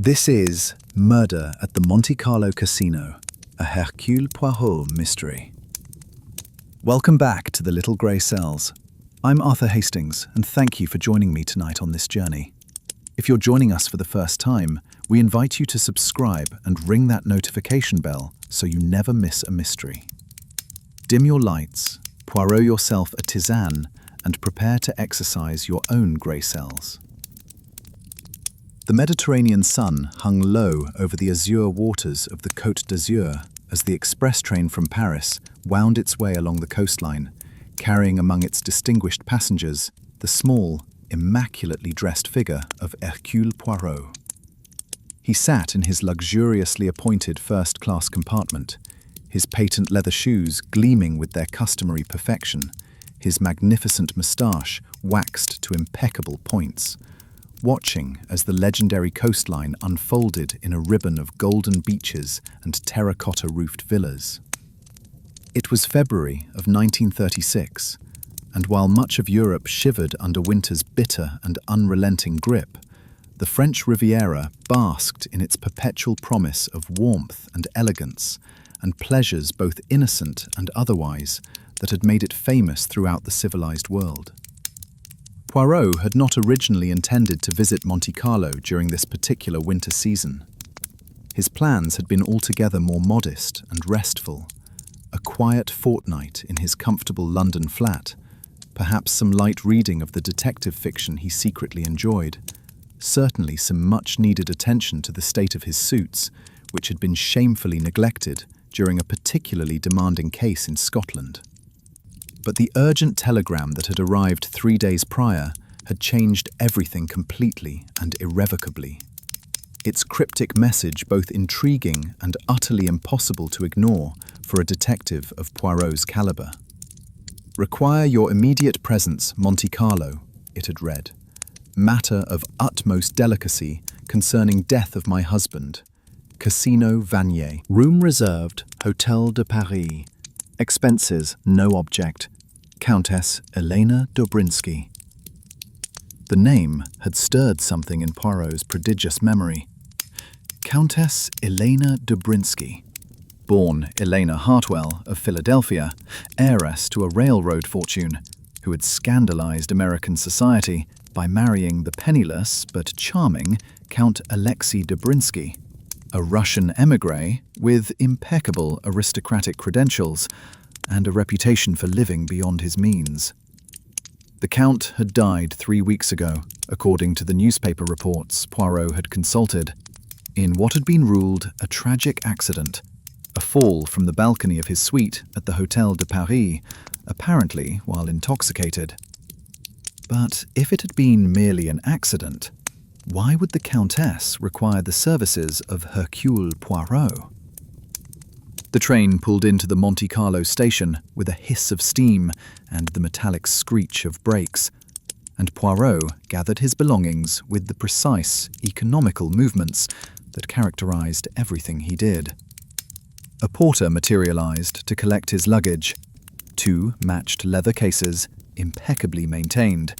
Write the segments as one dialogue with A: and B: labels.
A: This is Murder at the Monte Carlo Casino, a Hercule Poirot mystery. Welcome back to the Little Grey Cells. I'm Arthur Hastings, and thank you for joining me tonight on this journey. If you're joining us for the first time, we invite you to subscribe and ring that notification bell so you never miss a mystery. Dim your lights, Poirot yourself a tisane, and prepare to exercise your own grey cells. The Mediterranean sun hung low over the azure waters of the Côte d'Azur as the express train from Paris wound its way along the coastline, carrying among its distinguished passengers the small, immaculately dressed figure of Hercule Poirot. He sat in his luxuriously appointed first-class compartment, his patent leather shoes gleaming with their customary perfection, his magnificent moustache waxed to impeccable points, watching as the legendary coastline unfolded in a ribbon of golden beaches and terracotta-roofed villas. It was February of 1936, and while much of Europe shivered under winter's bitter and unrelenting grip, the French Riviera basked in its perpetual promise of warmth and elegance, and pleasures both innocent and otherwise that had made it famous throughout the civilized world. Poirot had not originally intended to visit Monte Carlo during this particular winter season. His plans had been altogether more modest and restful. A quiet fortnight in his comfortable London flat, perhaps some light reading of the detective fiction he secretly enjoyed, certainly some much-needed attention to the state of his suits, which had been shamefully neglected during a particularly demanding case in Scotland. But the urgent telegram that had arrived 3 days prior had changed everything completely and irrevocably. Its cryptic message both intriguing and utterly impossible to ignore for a detective of Poirot's caliber. "Require your immediate presence, Monte Carlo," it had read. "Matter of utmost delicacy concerning death of my husband. Casino Vanier. Room reserved, Hôtel de Paris. Expenses no object. Countess Elena Dobrinsky." The name had stirred something in Poirot's prodigious memory. Countess Elena Dobrinsky, born Elena Hartwell of Philadelphia, heiress to a railroad fortune, who had scandalized American society by marrying the penniless but charming Count Alexei Dobrinsky, a Russian émigré with impeccable aristocratic credentials and a reputation for living beyond his means. The Count had died 3 weeks ago, according to the newspaper reports Poirot had consulted, in what had been ruled a tragic accident, a fall from the balcony of his suite at the Hôtel de Paris, apparently while intoxicated. But if it had been merely an accident, why would the Countess require the services of Hercule Poirot? The train pulled into the Monte Carlo station with a hiss of steam and the metallic screech of brakes, and Poirot gathered his belongings with the precise, economical movements that characterized everything he did. A porter materialized to collect his luggage, 2 matched leather cases, impeccably maintained,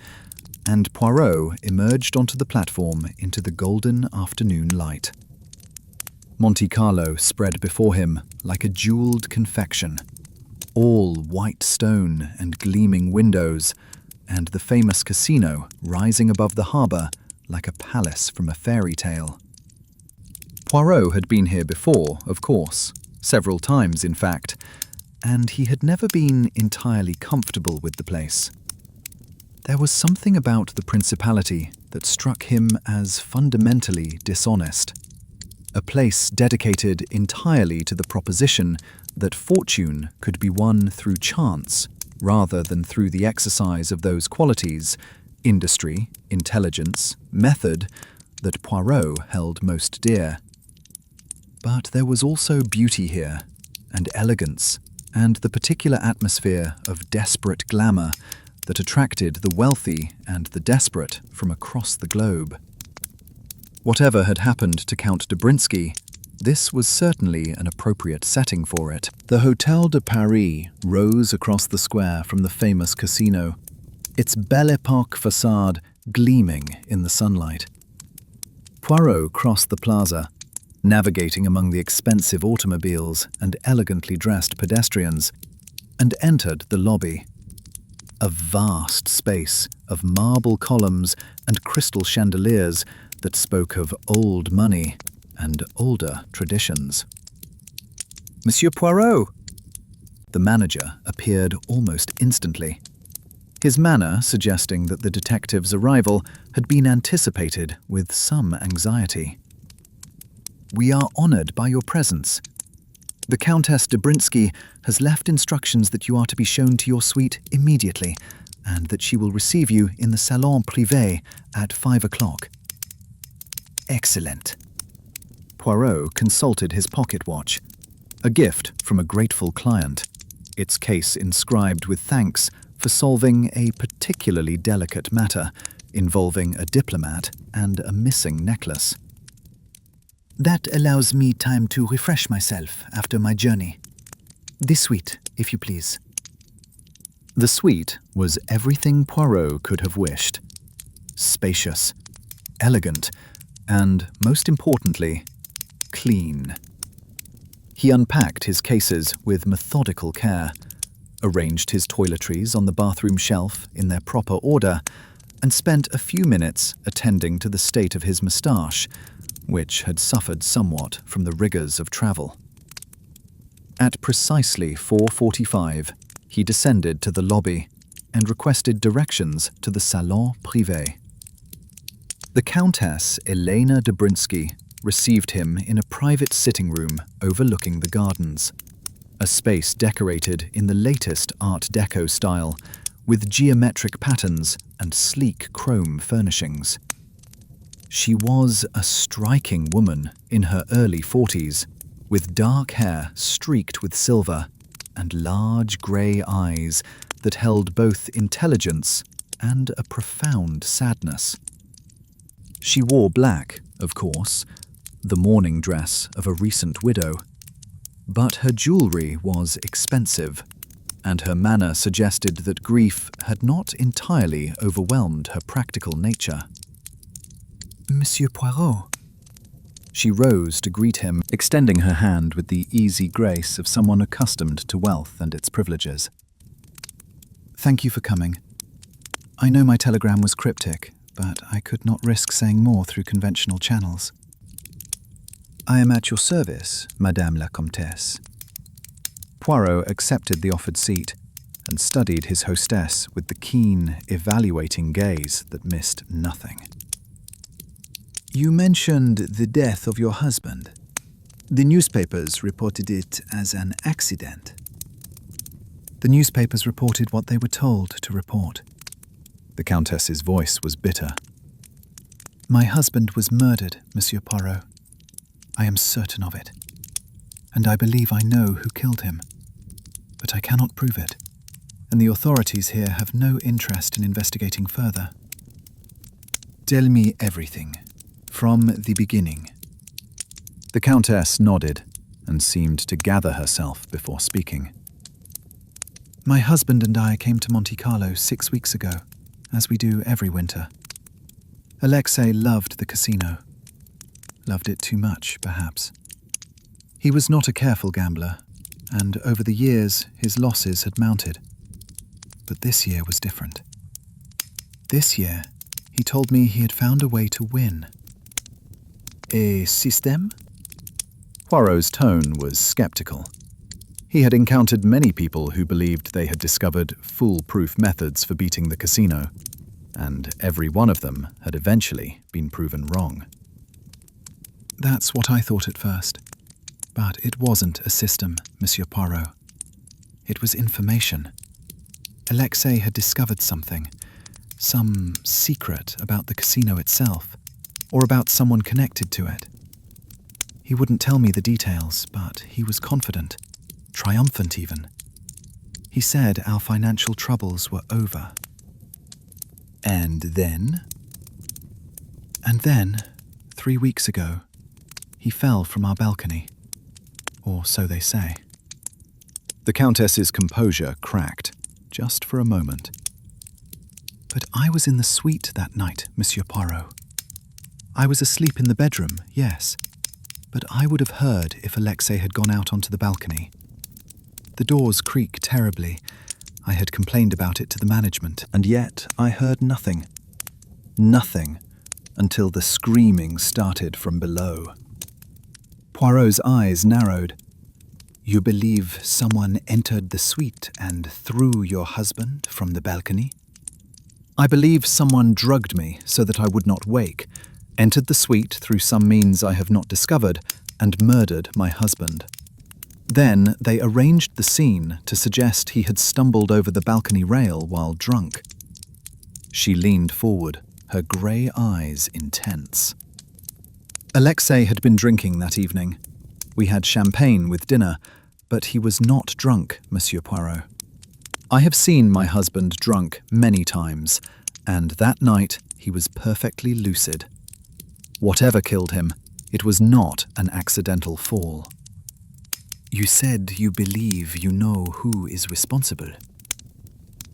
A: and Poirot emerged onto the platform into the golden afternoon light. Monte Carlo spread before him like a jeweled confection, all white stone and gleaming windows, and the famous casino rising above the harbour like a palace from a fairy tale. Poirot had been here before, of course, several times in fact, and he had never been entirely comfortable with the place. There was something about the principality that struck him as fundamentally dishonest. A place dedicated entirely to the proposition that fortune could be won through chance rather than through the exercise of those qualities, industry, intelligence, method, that Poirot held most dear. But there was also beauty here, and elegance, and the particular atmosphere of desperate glamour that attracted the wealthy and the desperate from across the globe. Whatever had happened to Count Dobrinsky, this was certainly an appropriate setting for it. The Hôtel de Paris rose across the square from the famous casino, its Belle Époque facade gleaming in the sunlight. Poirot crossed the plaza, navigating among the expensive automobiles and elegantly dressed pedestrians, and entered the lobby. A vast space of marble columns and crystal chandeliers that spoke of old money and older traditions. "Monsieur Poirot!" The manager appeared almost instantly, his manner suggesting that the detective's arrival had been anticipated with some anxiety. "We are honored by your presence. The Countess de Brinsky has left instructions that you are to be shown to your suite immediately, and that she will receive you in the salon privé at 5 o'clock. "Excellent." Poirot consulted his pocket watch, a gift from a grateful client, its case inscribed with thanks for solving a particularly delicate matter involving a diplomat and a missing necklace. "That allows me time to refresh myself after my journey. This suite, if you please." The suite was everything Poirot could have wished. Spacious, elegant, and, most importantly, clean. He unpacked his cases with methodical care, arranged his toiletries on the bathroom shelf in their proper order, and spent a few minutes attending to the state of his moustache, which had suffered somewhat from the rigors of travel. At precisely 4:45, he descended to the lobby and requested directions to the salon privé. The Countess Elena de Brinsky received him in a private sitting room overlooking the gardens, a space decorated in the latest Art Deco style, with geometric patterns and sleek chrome furnishings. She was a striking woman in her early 40s, with dark hair streaked with silver and large grey eyes that held both intelligence and a profound sadness. She wore black, of course, the mourning dress of a recent widow, but her jewellery was expensive, and her manner suggested that grief had not entirely overwhelmed her practical nature. "Monsieur Poirot." She rose to greet him, extending her hand with the easy grace of someone accustomed to wealth and its privileges. "Thank you for coming. I know my telegram was cryptic, but I could not risk saying more through conventional channels." "I am at your service, Madame la Comtesse." Poirot accepted the offered seat and studied his hostess with the keen, evaluating gaze that missed nothing. "You mentioned the death of your husband. The newspapers reported it as an accident." "The newspapers reported what they were told to report." The Countess's voice was bitter. "My husband was murdered, Monsieur Poirot. I am certain of it. And I believe I know who killed him. But I cannot prove it, and the authorities here have no interest in investigating further." "Tell me everything, from the beginning." The Countess nodded and seemed to gather herself before speaking. "My husband and I came to Monte Carlo 6 weeks ago, as we do every winter. Alexei loved the casino. Loved it too much, perhaps. He was not a careful gambler, and over the years his losses had mounted. But this year was different. This year, he told me he had found a way to win." "A système?" Poirot's tone was skeptical. He had encountered many people who believed they had discovered foolproof methods for beating the casino, and every one of them had eventually been proven wrong. "That's what I thought at first. But it wasn't a system, Monsieur Poirot. It was information. Alexei had discovered something, some secret about the casino itself, or about someone connected to it. He wouldn't tell me the details, but he was confident, triumphant even. He said our financial troubles were over." "And then?" "And then, 3 weeks ago, he fell from our balcony. Or so they say." The Countess's composure cracked, just for a moment. "But I was in the suite that night, Monsieur Poirot. I was asleep in the bedroom, yes, but I would have heard if Alexei had gone out onto the balcony. The doors creak terribly. I had complained about it to the management, and yet I heard nothing. Nothing until the screaming started from below. Poirot's eyes narrowed. You believe someone entered the suite and threw your husband from the balcony? I believe someone drugged me so that I would not wake, entered the suite through some means I have not discovered, and murdered my husband. Then they arranged the scene to suggest he had stumbled over the balcony rail while drunk. She leaned forward, her grey eyes intense. Alexei had been drinking that evening. We had champagne with dinner, but he was not drunk, Monsieur Poirot. I have seen my husband drunk many times, and that night he was perfectly lucid. Whatever killed him, it was not an accidental fall. You said you believe you know who is responsible.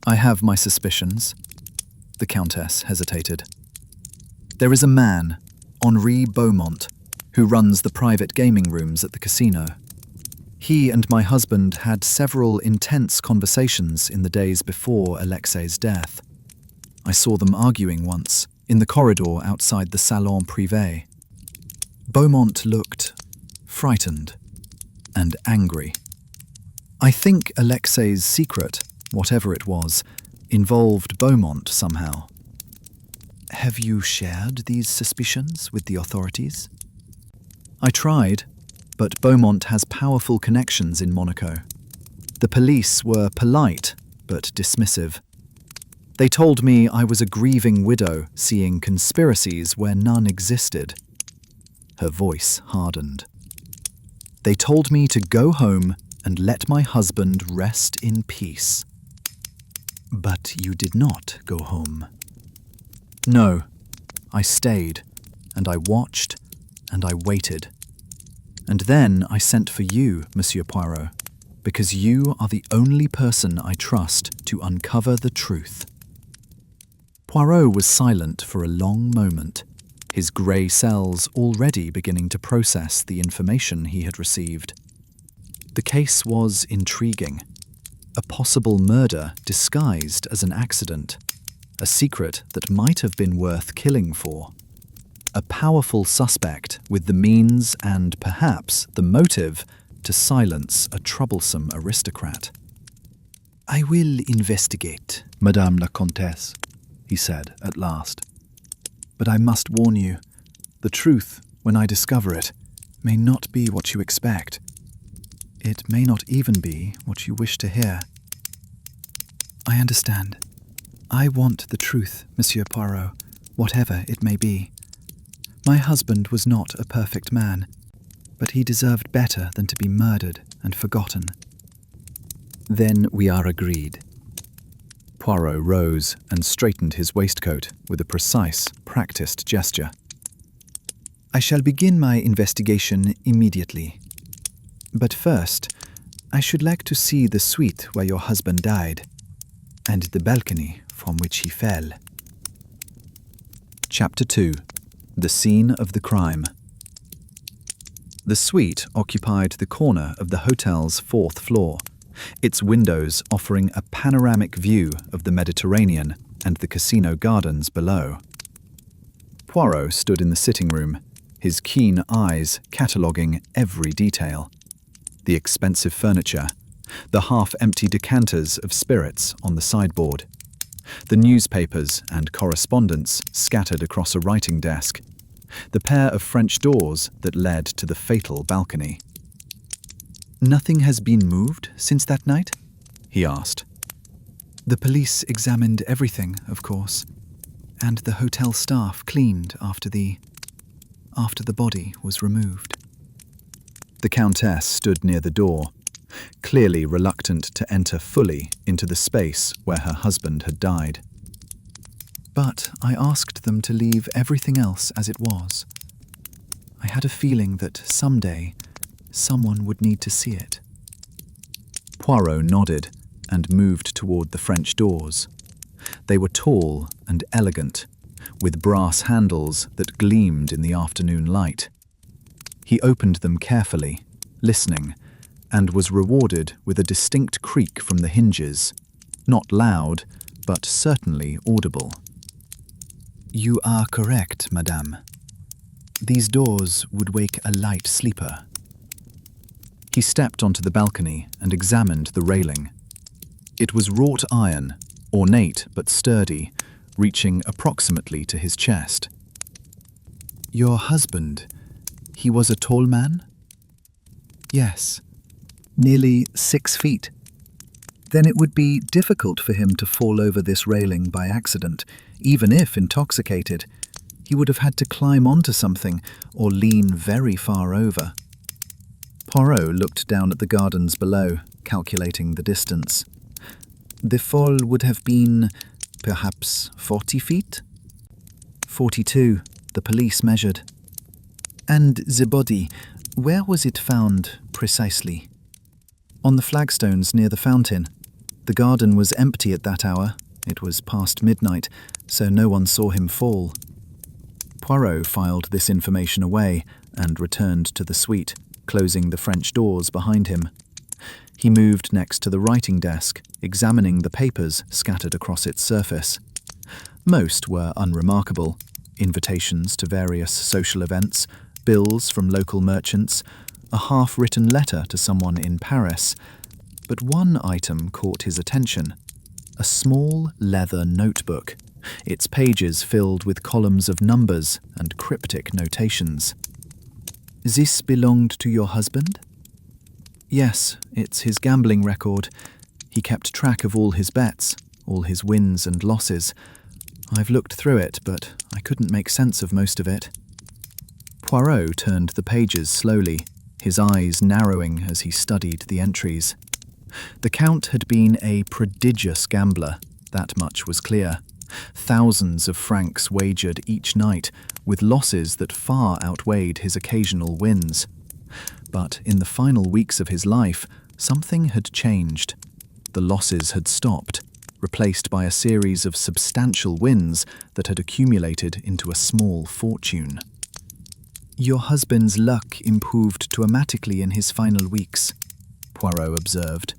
A: I have my suspicions. The Countess hesitated. There is a man, Henri Beaumont, who runs the private gaming rooms at the casino. He and my husband had several intense conversations in the days before Alexei's death. I saw them arguing once, in the corridor outside the Salon Privé. Beaumont looked frightened and angry. I think Alexei's secret, whatever it was, involved Beaumont somehow. Have you shared these suspicions with the authorities? I tried, but Beaumont has powerful connections in Monaco. The police were polite, but dismissive. They told me I was a grieving widow seeing conspiracies where none existed. Her voice hardened. They told me to go home and let my husband rest in peace. But you did not go home. No, I stayed, and I watched, and I waited. And then I sent for you, Monsieur Poirot, because you are the only person I trust to uncover the truth. Poirot was silent for a long moment, his grey cells already beginning to process the information he had received. The case was intriguing. A possible murder disguised as an accident, a secret that might have been worth killing for. A powerful suspect with the means and perhaps the motive to silence a troublesome aristocrat. I will investigate, Madame la Comtesse, he said at last. But I must warn you, the truth, when I discover it, may not be what you expect. It may not even be what you wish to hear. I understand. I want the truth, Monsieur Poirot, whatever it may be. My husband was not a perfect man, but he deserved better than to be murdered and forgotten. Then we are agreed. Poirot rose and straightened his waistcoat with a precise, practiced gesture. I shall begin my investigation immediately. But first, I should like to see the suite where your husband died, and the balcony from which he fell. Chapter 2. The Scene of the Crime. The suite occupied the corner of the hotel's 4th floor, its windows offering a panoramic view of the Mediterranean and the casino gardens below. Poirot stood in the sitting room, his keen eyes cataloguing every detail. The expensive furniture, the half-empty decanters of spirits on the sideboard, the newspapers and correspondence scattered across a writing desk, the pair of French doors that led to the fatal balcony. Nothing has been moved since that night? He asked. The police examined everything, of course, and the hotel staff cleaned after the body was removed. The Countess stood near the door, clearly reluctant to enter fully into the space where her husband had died. But I asked them to leave everything else as it was. I had a feeling that someday someone would need to see it. Poirot nodded and moved toward the French doors. They were tall and elegant, with brass handles that gleamed in the afternoon light. He opened them carefully, listening, and was rewarded with a distinct creak from the hinges, not loud, but certainly audible. "You are correct, madame. These doors would wake a light sleeper." He stepped onto the balcony and examined the railing. It was wrought iron, ornate but sturdy, reaching approximately to his chest. "Your husband, he was a tall man?" "Yes, nearly 6 feet. Then it would be difficult for him to fall over this railing by accident, even if intoxicated. He would have had to climb onto something or lean very far over." Poirot looked down at the gardens below, calculating the distance. "The fall would have been perhaps 40 feet? 42, the police measured. And the body, where was it found precisely?" "On the flagstones near the fountain. The garden was empty at that hour. It was past midnight, so no one saw him fall." Poirot filed this information away and returned to the suite, closing the French doors behind him. He moved next to the writing desk, examining the papers scattered across its surface. Most were unremarkable: invitations to various social events, bills from local merchants, a half-written letter to someone in Paris. But one item caught his attention: a small leather notebook, its pages filled with columns of numbers and cryptic notations. "This belonged to your husband?" "Yes, it's his gambling record. He kept track of all his bets, all his wins and losses. I've looked through it, but I couldn't make sense of most of it." Poirot turned the pages slowly, his eyes narrowing as he studied the entries. The Count had been a prodigious gambler, that much was clear. Thousands of francs wagered each night, with losses that far outweighed his occasional wins. But in the final weeks of his life, something had changed. The losses had stopped, replaced by a series of substantial wins that had accumulated into a small fortune. "Your husband's luck improved dramatically in his final weeks," Poirot observed.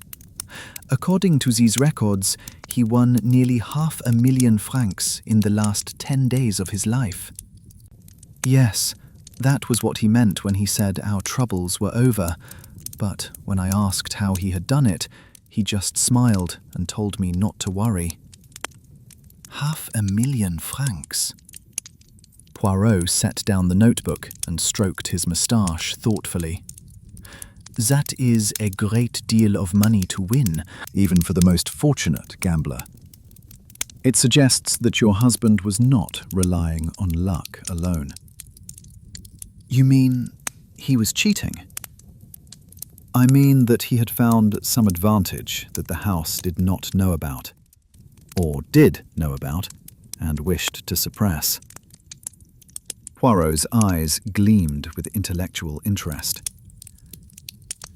A: "According to these records, he won nearly 500,000 francs in the last 10 days of his life." "Yes, that was what he meant when he said our troubles were over. But when I asked how he had done it, he just smiled and told me not to worry." 500,000 francs. Poirot set down the notebook and stroked his moustache thoughtfully. "That is a great deal of money to win, even for the most fortunate gambler. It suggests that your husband was not relying on luck alone." "You mean he was cheating?" "I mean that he had found some advantage that the house did not know about, or did know about, and wished to suppress." Poirot's eyes gleamed with intellectual interest.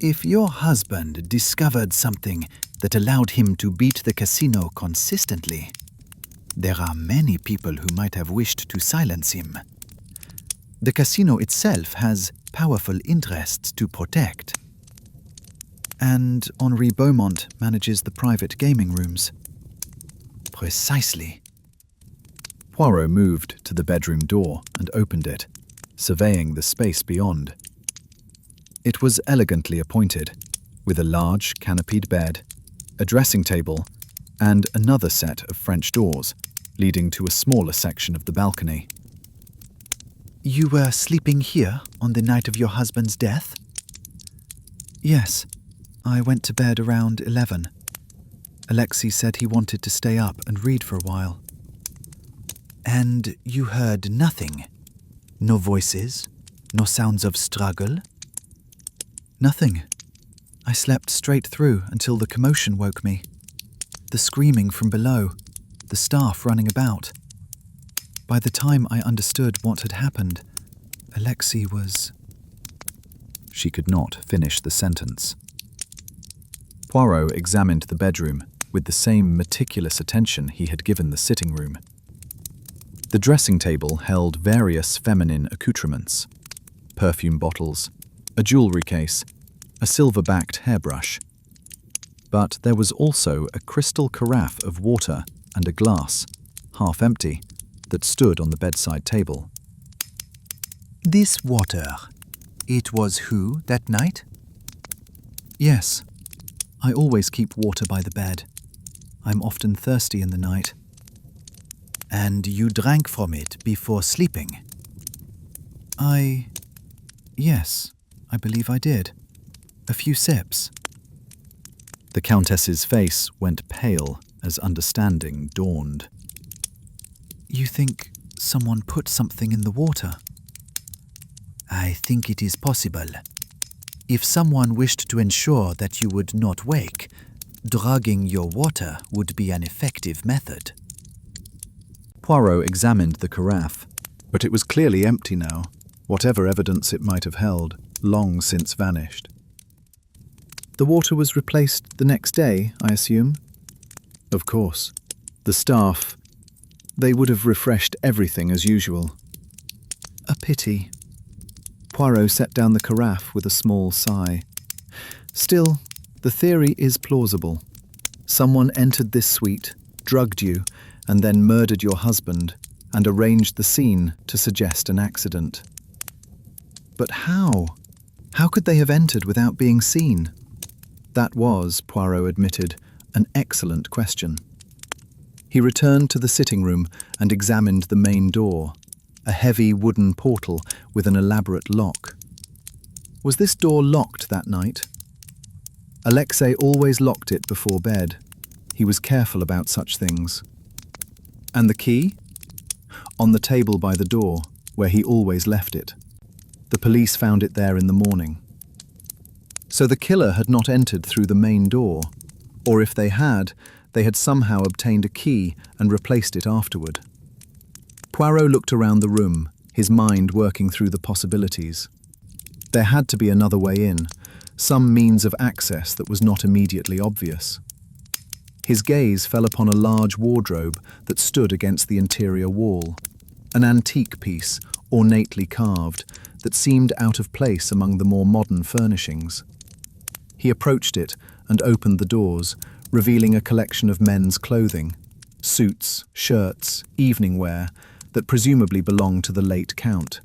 A: "If your husband discovered something that allowed him to beat the casino consistently, there are many people who might have wished to silence him. The casino itself has powerful interests to protect. And Henri Beaumont manages the private gaming rooms." "Precisely." Poirot moved to the bedroom door and opened it, surveying the space beyond. It was elegantly appointed, with a large canopied bed, a dressing table, and another set of French doors, leading to a smaller section of the balcony. "You were sleeping here on the night of your husband's death?" "Yes, I went to bed around 11. Alexei said he wanted to stay up and read for a while." "And you heard nothing? No voices? No sounds of struggle?" "Nothing. I slept straight through until the commotion woke me. The screaming from below, the staff running about. By the time I understood what had happened, Alexei was—" She could not finish the sentence. Poirot examined the bedroom with the same meticulous attention he had given the sitting room. The dressing table held various feminine accoutrements: perfume bottles, a jewelry case, a silver-backed hairbrush. But there was also a crystal carafe of water and a glass, half empty, that stood on the bedside table.
B: This water, it was who that night?
A: Yes, I always keep water by the bed. I'm often thirsty in the night.
B: And you drank from it before sleeping?
A: Yes, I believe I did. A few sips. The Countess's face went pale as understanding dawned.
B: You think someone put something in the water? I think it is possible. If someone wished to ensure that you would not wake, drugging your water would be an effective method.
A: Poirot examined the carafe, but it was clearly empty now. Whatever evidence it might have held, long since vanished. The water was replaced the next day, I assume? Of course. The staff, they would have refreshed everything as usual. A pity. Poirot set down the carafe with a small sigh. Still, the theory is plausible. Someone entered this suite, drugged you, and then murdered your husband, and arranged the scene to suggest an accident. But how? How could they have entered without being seen? That was, Poirot admitted, an excellent question. He returned to the sitting room and examined the main door, a heavy wooden portal with an elaborate lock. Was this door locked that night? Alexei always locked it before bed. He was careful about such things. And the key? On the table by the door, where he always left it. The police found it there in the morning. So the killer had not entered through the main door, or if they had somehow obtained a key and replaced it afterward. Poirot looked around the room, his mind working through the possibilities. There had to be another way in, some means of access that was not immediately obvious. His gaze fell upon a large wardrobe that stood against the interior wall, an antique piece, ornately carved, that seemed out of place among the more modern furnishings. He approached it and opened the doors, revealing a collection of men's clothing, suits, shirts, evening wear, that presumably belonged to the late Count.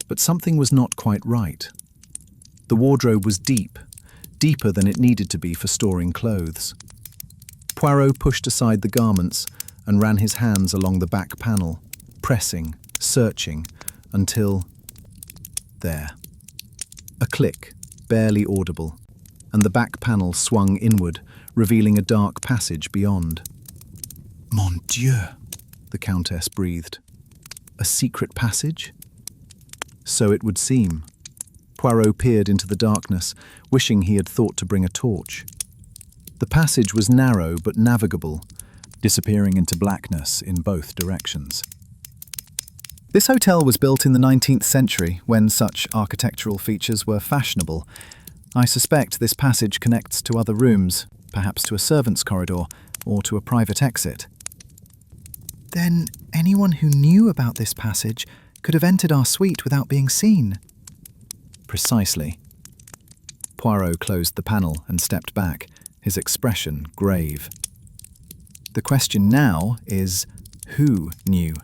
A: But something was not quite right. The wardrobe was deep, deeper than it needed to be for storing clothes. Poirot pushed aside the garments and ran his hands along the back panel, pressing, searching, until... there. A click, barely audible, and the back panel swung inward, revealing a dark passage beyond.
B: Mon Dieu,
A: the Countess breathed. A secret passage? So it would seem. Poirot peered into the darkness, wishing he had thought to bring a torch. The passage was narrow but navigable, disappearing into blackness in both directions. This hotel was built in the 19th century, when such architectural features were fashionable. I suspect this passage connects to other rooms, perhaps to a servants' corridor, or to a private exit.
B: Then anyone who knew about this passage could have entered our suite without being seen.
A: Precisely. Poirot closed the panel and stepped back, his expression grave. The question now is, who knew?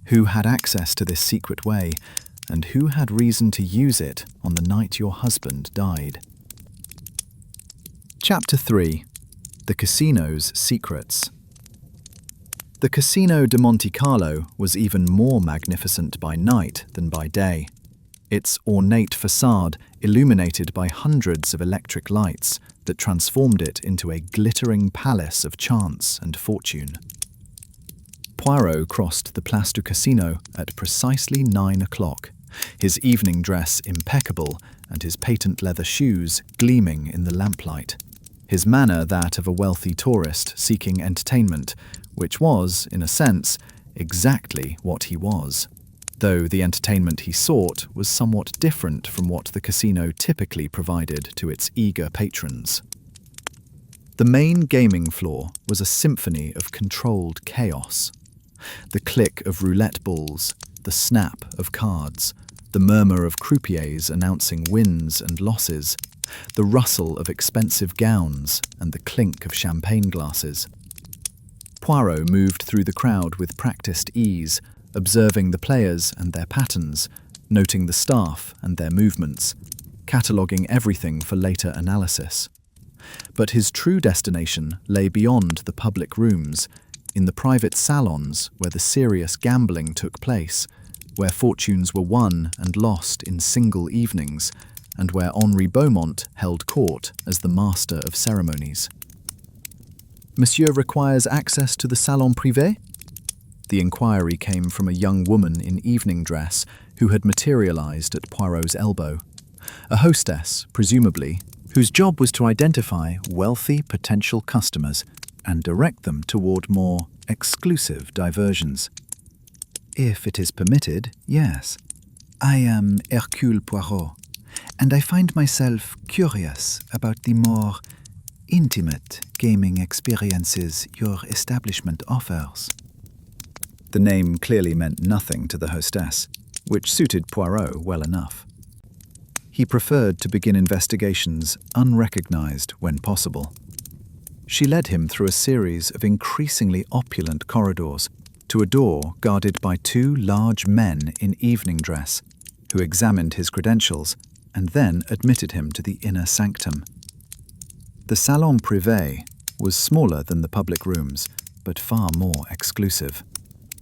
A: Who had access to this secret way, and who had reason to use it on the night your husband died? Chapter 3. The Casino's Secrets. The Casino de Monte Carlo was even more magnificent by night than by day. Its ornate facade illuminated by hundreds of electric lights that transformed it into a glittering palace of chance and fortune. Poirot crossed the Place du Casino at precisely 9 o'clock, his evening dress impeccable and his patent leather shoes gleaming in the lamplight, his manner that of a wealthy tourist seeking entertainment, which was, in a sense, exactly what he was, though the entertainment he sought was somewhat different from what the casino typically provided to its eager patrons. The main gaming floor was a symphony of controlled chaos. The click of roulette balls, the snap of cards, the murmur of croupiers announcing wins and losses, the rustle of expensive gowns and the clink of champagne glasses. Poirot moved through the crowd with practiced ease, observing the players and their patterns, noting the staff and their movements, cataloguing everything for later analysis. But his true destination lay beyond the public rooms, in the private salons where the serious gambling took place, where fortunes were won and lost in single evenings, and where Henri Beaumont held court as the master of ceremonies. Monsieur requires access to the salon privé? The inquiry came from a young woman in evening dress who had materialized at Poirot's elbow. A hostess, presumably, whose job was to identify wealthy potential customers and direct them toward more exclusive diversions. If it is permitted, yes. I am Hercule Poirot, and I find myself curious about the more intimate gaming experiences your establishment offers. The name clearly meant nothing to the hostess, which suited Poirot well enough. He preferred to begin investigations unrecognized when possible. She led him through a series of increasingly opulent corridors to a door guarded by two large men in evening dress, who examined his credentials and then admitted him to the inner sanctum. The salon privé was smaller than the public rooms, but far more exclusive.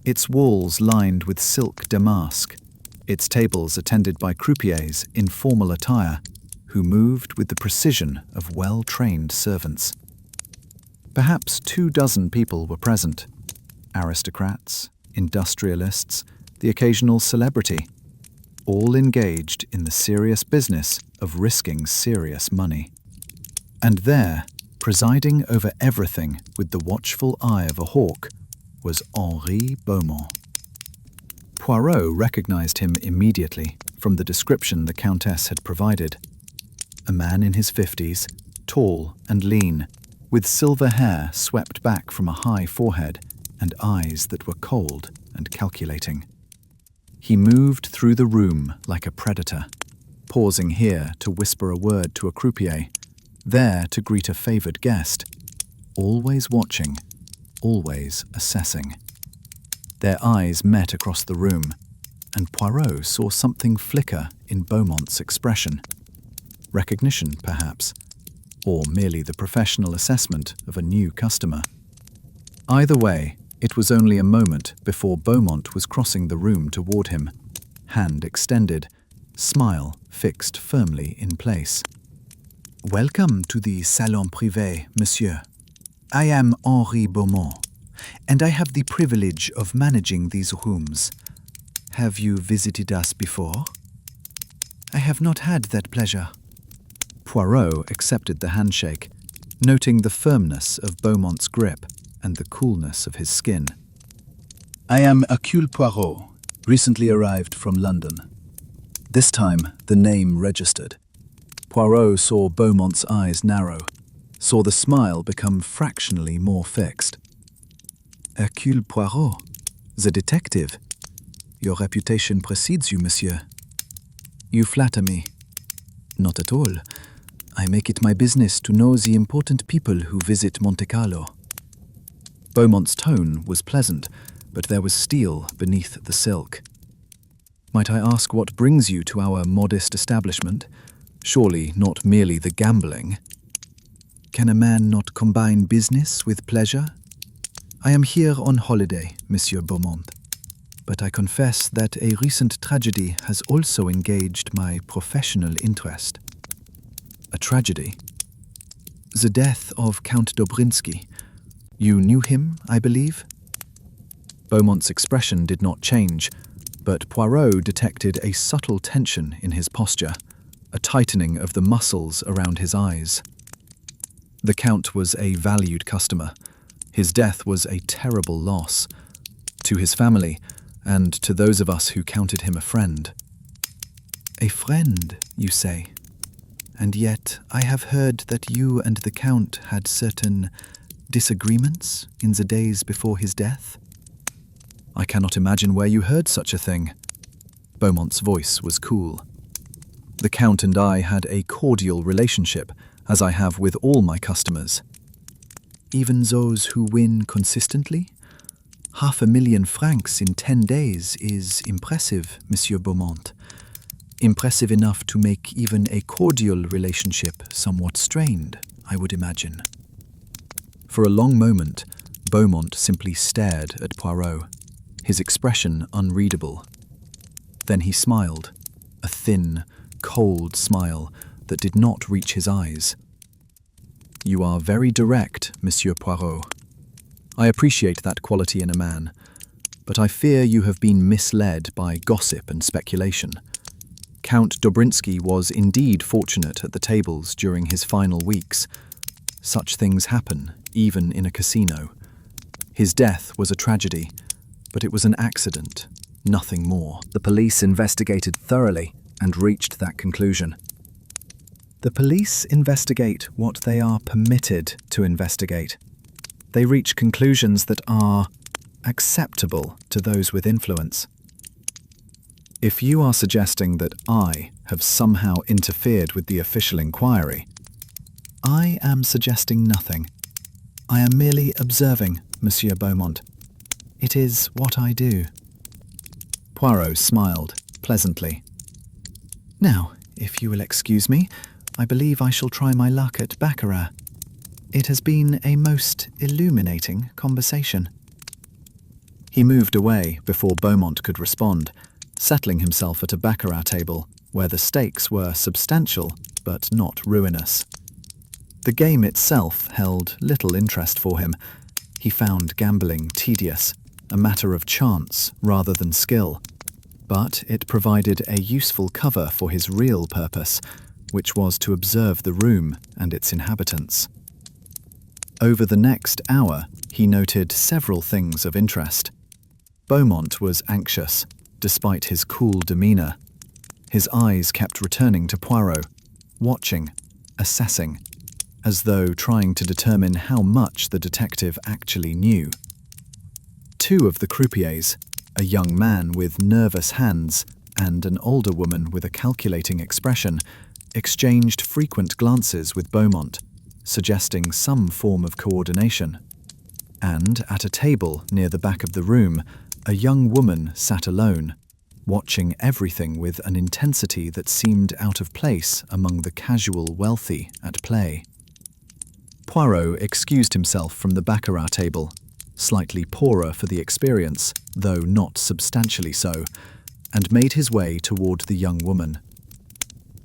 A: Its walls lined with silk damask, its tables attended by croupiers in formal attire, who moved with the precision of well-trained servants. Perhaps 24 people were present. Aristocrats, industrialists, the occasional celebrity, all engaged in the serious business of risking serious money. And there, presiding over everything with the watchful eye of a hawk, was Henri Beaumont. Poirot recognized him immediately from the description the Countess had provided. A man in his 50s, tall and lean, with silver hair swept back from a high forehead and eyes that were cold and calculating. He moved through the room like a predator, pausing here to whisper a word to a croupier, there to greet a favored guest, always watching, always assessing. Their eyes met across the room, and Poirot saw something flicker in Beaumont's expression. Recognition, perhaps, or merely the professional assessment of a new customer. Either way, it was only a moment before Beaumont was crossing the room toward him, hand extended, smile fixed firmly in place. Welcome to the Salon Privé, monsieur. I am Henri Beaumont, and I have the privilege of managing these rooms. Have you visited us before? I have not had that pleasure. Poirot accepted the handshake, noting the firmness of Beaumont's grip and the coolness of his skin. I am Hercule Poirot, recently arrived from London. This time, the name registered. Poirot saw Beaumont's eyes narrow, saw the smile become fractionally more fixed. Hercule Poirot, the detective. Your reputation precedes you, monsieur. You flatter me. Not at all. I make it my business to know the important people who visit Monte Carlo. Beaumont's tone was pleasant, but there was steel beneath the silk. Might I ask what brings you to our modest establishment? Surely not merely the gambling. Can a man not combine business with pleasure? I am here on holiday, Monsieur Beaumont, but I confess that a recent tragedy has also engaged my professional interest. A tragedy? The death of Count Dobrinsky. You knew him, I believe? Beaumont's expression did not change, but Poirot detected a subtle tension in his posture, a tightening of the muscles around his eyes. The Count was a valued customer. His death was a terrible loss to his family and to those of us who counted him a friend. A friend, you say? And yet I have heard that you and the Count had certain disagreements in the days before his death? I cannot imagine where you heard such a thing. Beaumont's voice was cool. The Count and I had a cordial relationship, as I have with all my customers. Even those who win consistently? 500,000 francs in 10 days is impressive, Monsieur Beaumont. Impressive enough to make even a cordial relationship somewhat strained, I would imagine. For a long moment, Beaumont simply stared at Poirot, his expression unreadable. Then he smiled, a thin, cold smile that did not reach his eyes. You are very direct, Monsieur Poirot. I appreciate that quality in a man, but I fear you have been misled by gossip and speculation. Count Dobrinsky was indeed fortunate at the tables during his final weeks. Such things happen, even in a casino. His death was a tragedy, but it was an accident, nothing more. The police investigated thoroughly and reached that conclusion. The police investigate what they are permitted to investigate. They reach conclusions that are acceptable to those with influence. If you are suggesting that I have somehow interfered with the official inquiry, I am suggesting nothing. I am merely observing, Monsieur Beaumont. It is what I do. Poirot smiled pleasantly. Now, if you will excuse me, I believe I shall try my luck at baccarat. It has been a most illuminating conversation. He moved away before Beaumont could respond, settling himself at a baccarat table where the stakes were substantial but not ruinous. The game itself held little interest for him. He found gambling tedious, a matter of chance rather than skill. But it provided a useful cover for his real purpose, which was to observe the room and its inhabitants. Over the next hour, he noted several things of interest. Beaumont was anxious, despite his cool demeanour. His eyes kept returning to Poirot, watching, assessing, as though trying to determine how much the detective actually knew. Two of the croupiers, a young man with nervous hands and an older woman with a calculating expression, exchanged frequent glances with Beaumont, suggesting some form of coordination. And at a table near the back of the room, a young woman sat alone, watching everything with an intensity that seemed out of place among the casual wealthy at play. Poirot excused himself from the baccarat table, slightly poorer for the experience, though not substantially so, and made his way toward the young woman.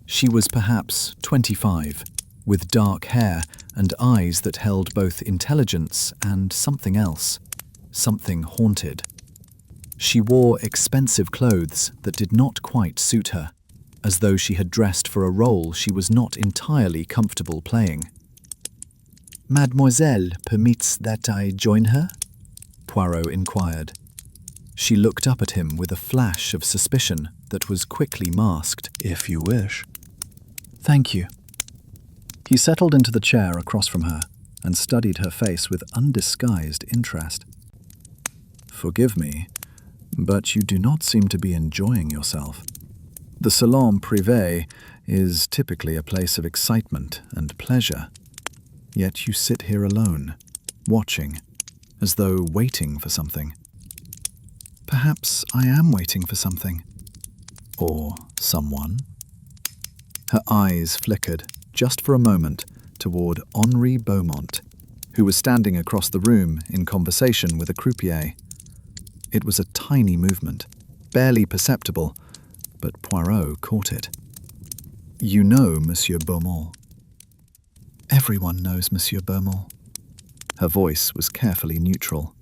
A: She was perhaps 25, with dark hair and eyes that held both intelligence and something else, something haunted. She wore expensive clothes that did not quite suit her, as though she had dressed for a role she was not entirely comfortable playing. "Mademoiselle permits that I join her?" Poirot inquired. She looked up at him with a flash of suspicion that was quickly masked. "If you wish." "Thank you." He settled into the chair across from her and studied her face with undisguised interest. "Forgive me, but you do not seem to be enjoying yourself. The salon privé is typically a place of excitement and pleasure. Yet you sit here alone, watching, as though waiting for something." "Perhaps I am waiting for something." "Or someone?" Her eyes flickered, just for a moment, toward Henri Beaumont, who was standing across the room in conversation with a croupier. It was a tiny movement, barely perceptible, but Poirot caught it. "You know Monsieur Beaumont." "Everyone knows Monsieur Beaumont." Her voice was carefully neutral.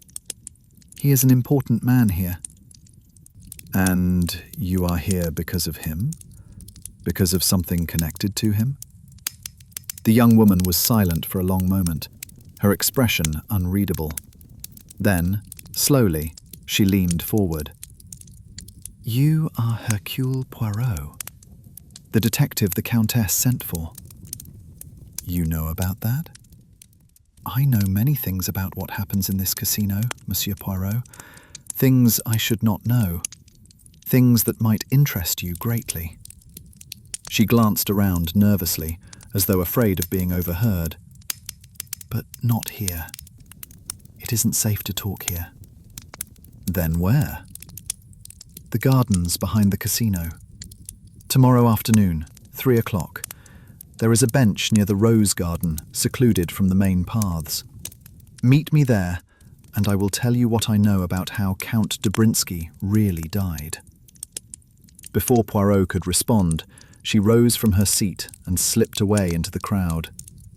A: "He is an important man here." "And you are here because of him? Because of something connected to him?" The young woman was silent for a long moment, her expression unreadable. Then, slowly, she leaned forward. "You are Hercule Poirot, the detective the Countess sent for." "You know about that?" "I know many things about what happens in this casino, Monsieur Poirot. Things I should not know. Things that might interest you greatly. She glanced around nervously, as though afraid of being overheard. But not here. It isn't safe to talk here. Then where? The gardens behind the casino. Tomorrow afternoon, 3 o'clock. There is a bench near the rose garden, secluded from the main paths. Meet me there, and I will tell you what I know about how Count Dobrinsky really died. Before Poirot could respond, she rose from her seat and slipped away into the crowd,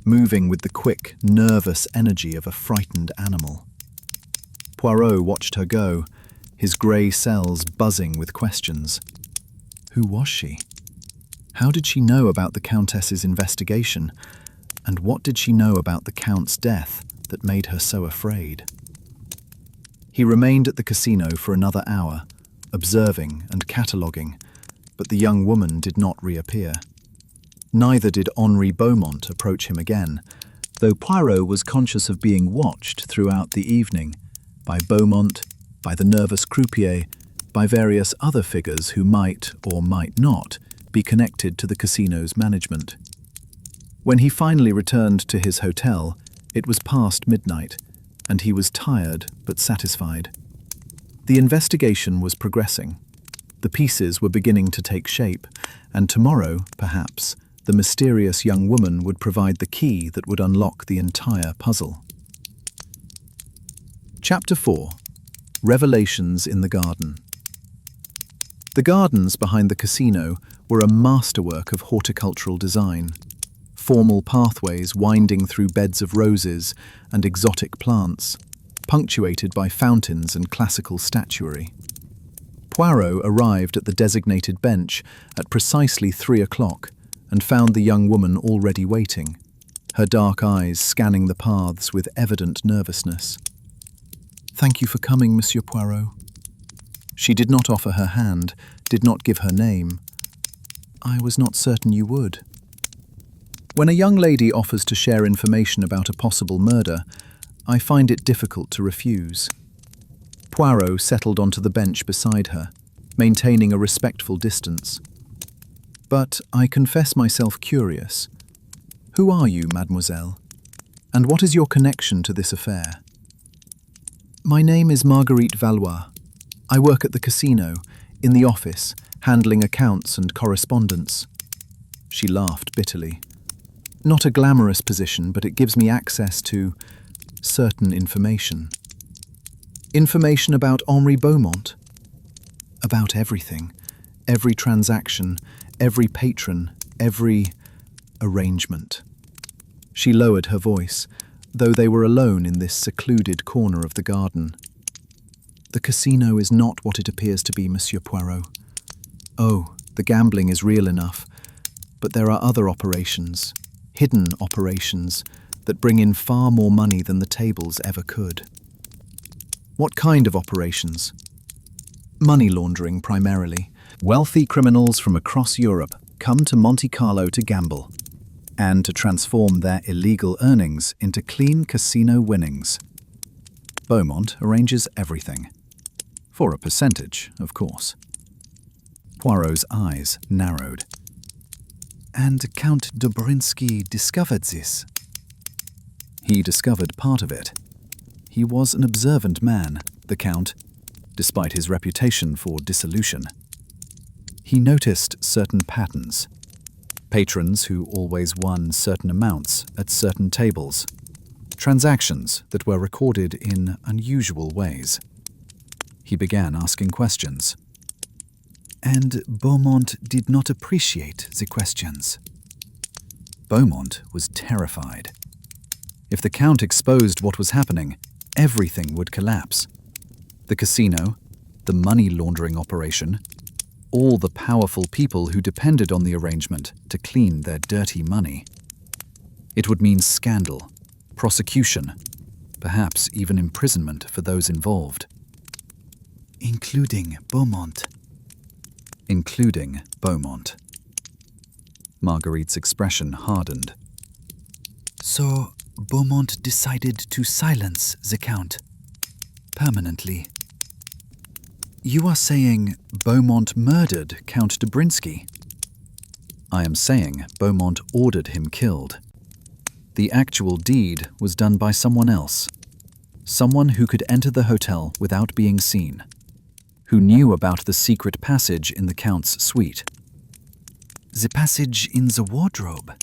A: moving with the quick, nervous energy of a frightened animal. Poirot watched her go, his grey cells buzzing with questions. Who was she? How did she know about the Countess's investigation? And what did she know about the Count's death that made her so afraid? He remained at the casino for another hour, observing and cataloguing, but the young woman did not reappear. Neither did Henri Beaumont approach him again, though Poirot was conscious of being watched throughout the evening, by Beaumont, by the nervous croupier, by various other figures who might or might not be connected to the casino's management. When he finally returned to his hotel, it was past midnight, and he was tired but satisfied. The investigation was progressing. The pieces were beginning to take shape, and tomorrow, perhaps, the mysterious young woman would provide the key that would unlock the entire puzzle. Chapter 4. Revelations in the Garden. The gardens behind the casino were a masterwork of horticultural design. Formal pathways winding through beds of roses and exotic plants, punctuated by fountains and classical statuary. Poirot arrived at the designated bench at precisely 3 o'clock and found the young woman already waiting, her dark eyes scanning the paths with evident nervousness. "Thank you for coming, Monsieur Poirot." She did not offer her hand, did not give her name. "I was not certain you would." When a young lady offers to share information about a possible murder, I find it difficult to refuse. Poirot settled onto the bench beside her, maintaining a respectful distance. "But I confess myself curious. Who are you, mademoiselle? And what is your connection to this affair?" "My name is Marguerite Valois. I work at the casino, in the office, handling accounts and correspondence." She laughed bitterly. "Not a glamorous position, but it gives me access to certain information." "Information about Henri Beaumont?" "About everything. Every transaction, every patron, every arrangement." She lowered her voice, though they were alone in this secluded corner of the garden. "The casino is not what it appears to be, Monsieur Poirot. Oh, the gambling is real enough, but there are other operations, hidden operations, that bring in far more money than the tables ever could." "What kind of operations?" "Money laundering, primarily. Wealthy criminals from across Europe come to Monte Carlo to gamble, and to transform their illegal earnings into clean casino winnings. Beaumont arranges everything. For a percentage, of course." Poirot's eyes narrowed. "And Count Dobrinsky discovered this?" "He discovered part of it. He was an observant man, the Count, despite his reputation for dissolution. He noticed certain patterns. Patrons who always won certain amounts at certain tables. Transactions that were recorded in unusual ways. He began asking questions." "And Beaumont did not appreciate the questions?" "Beaumont was terrified. If the Count exposed what was happening, everything would collapse. The casino, the money laundering operation, all the powerful people who depended on the arrangement to clean their dirty money. It would mean scandal, prosecution, perhaps even imprisonment for those involved." "Including Beaumont?" "Including Beaumont." Marguerite's expression hardened. "So Beaumont decided to silence the Count permanently?"
B: You are saying Beaumont murdered Count Dobrinsky?
A: I am saying Beaumont ordered him killed. The actual deed was done by someone else. Someone who could enter the hotel without being seen. Who knew about the secret passage in the Count's suite.
B: The passage in the wardrobe?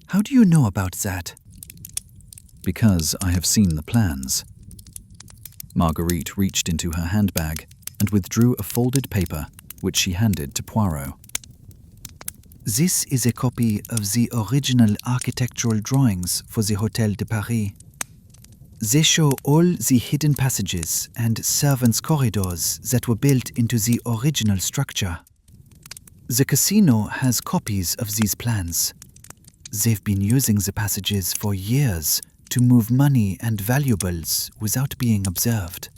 B: How do you know about that?
A: Because I have seen the plans. Marguerite reached into her handbag and withdrew a folded paper, which she handed to Poirot.
B: This is a copy of the original architectural drawings for the Hôtel de Paris. They show all the hidden passages and servants' corridors that were built into the original structure. The casino has copies of these plans. They've been using the passages for years to move money and valuables without being observed.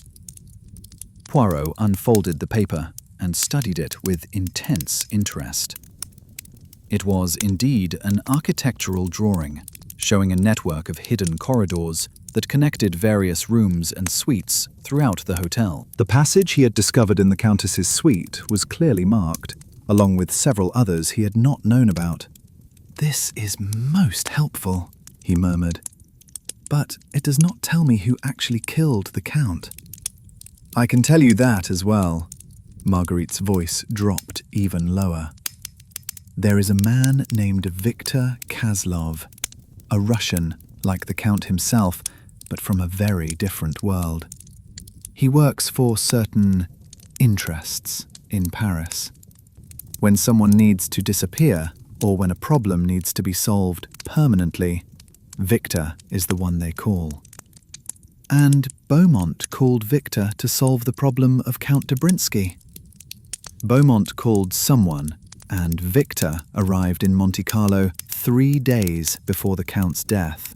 A: Poirot unfolded the paper and studied it with intense interest. It was indeed an architectural drawing, showing a network of hidden corridors that connected various rooms and suites throughout the hotel. The passage he had discovered in the Countess's suite was clearly marked, along with several others he had not known about.
B: This is most helpful,
A: he murmured. But it does not tell me who actually killed the Count. I can tell you that as well. Marguerite's voice dropped even lower. There is a man named Victor Kozlov, a Russian like the Count himself, but from a very different world. He works for certain interests in Paris. When someone needs to disappear, or when a problem needs to be solved permanently, Victor is the one they call. And Beaumont called Victor to solve the problem of Count Dobrinsky. Beaumont called someone, and Victor arrived in Monte Carlo 3 days before the Count's death.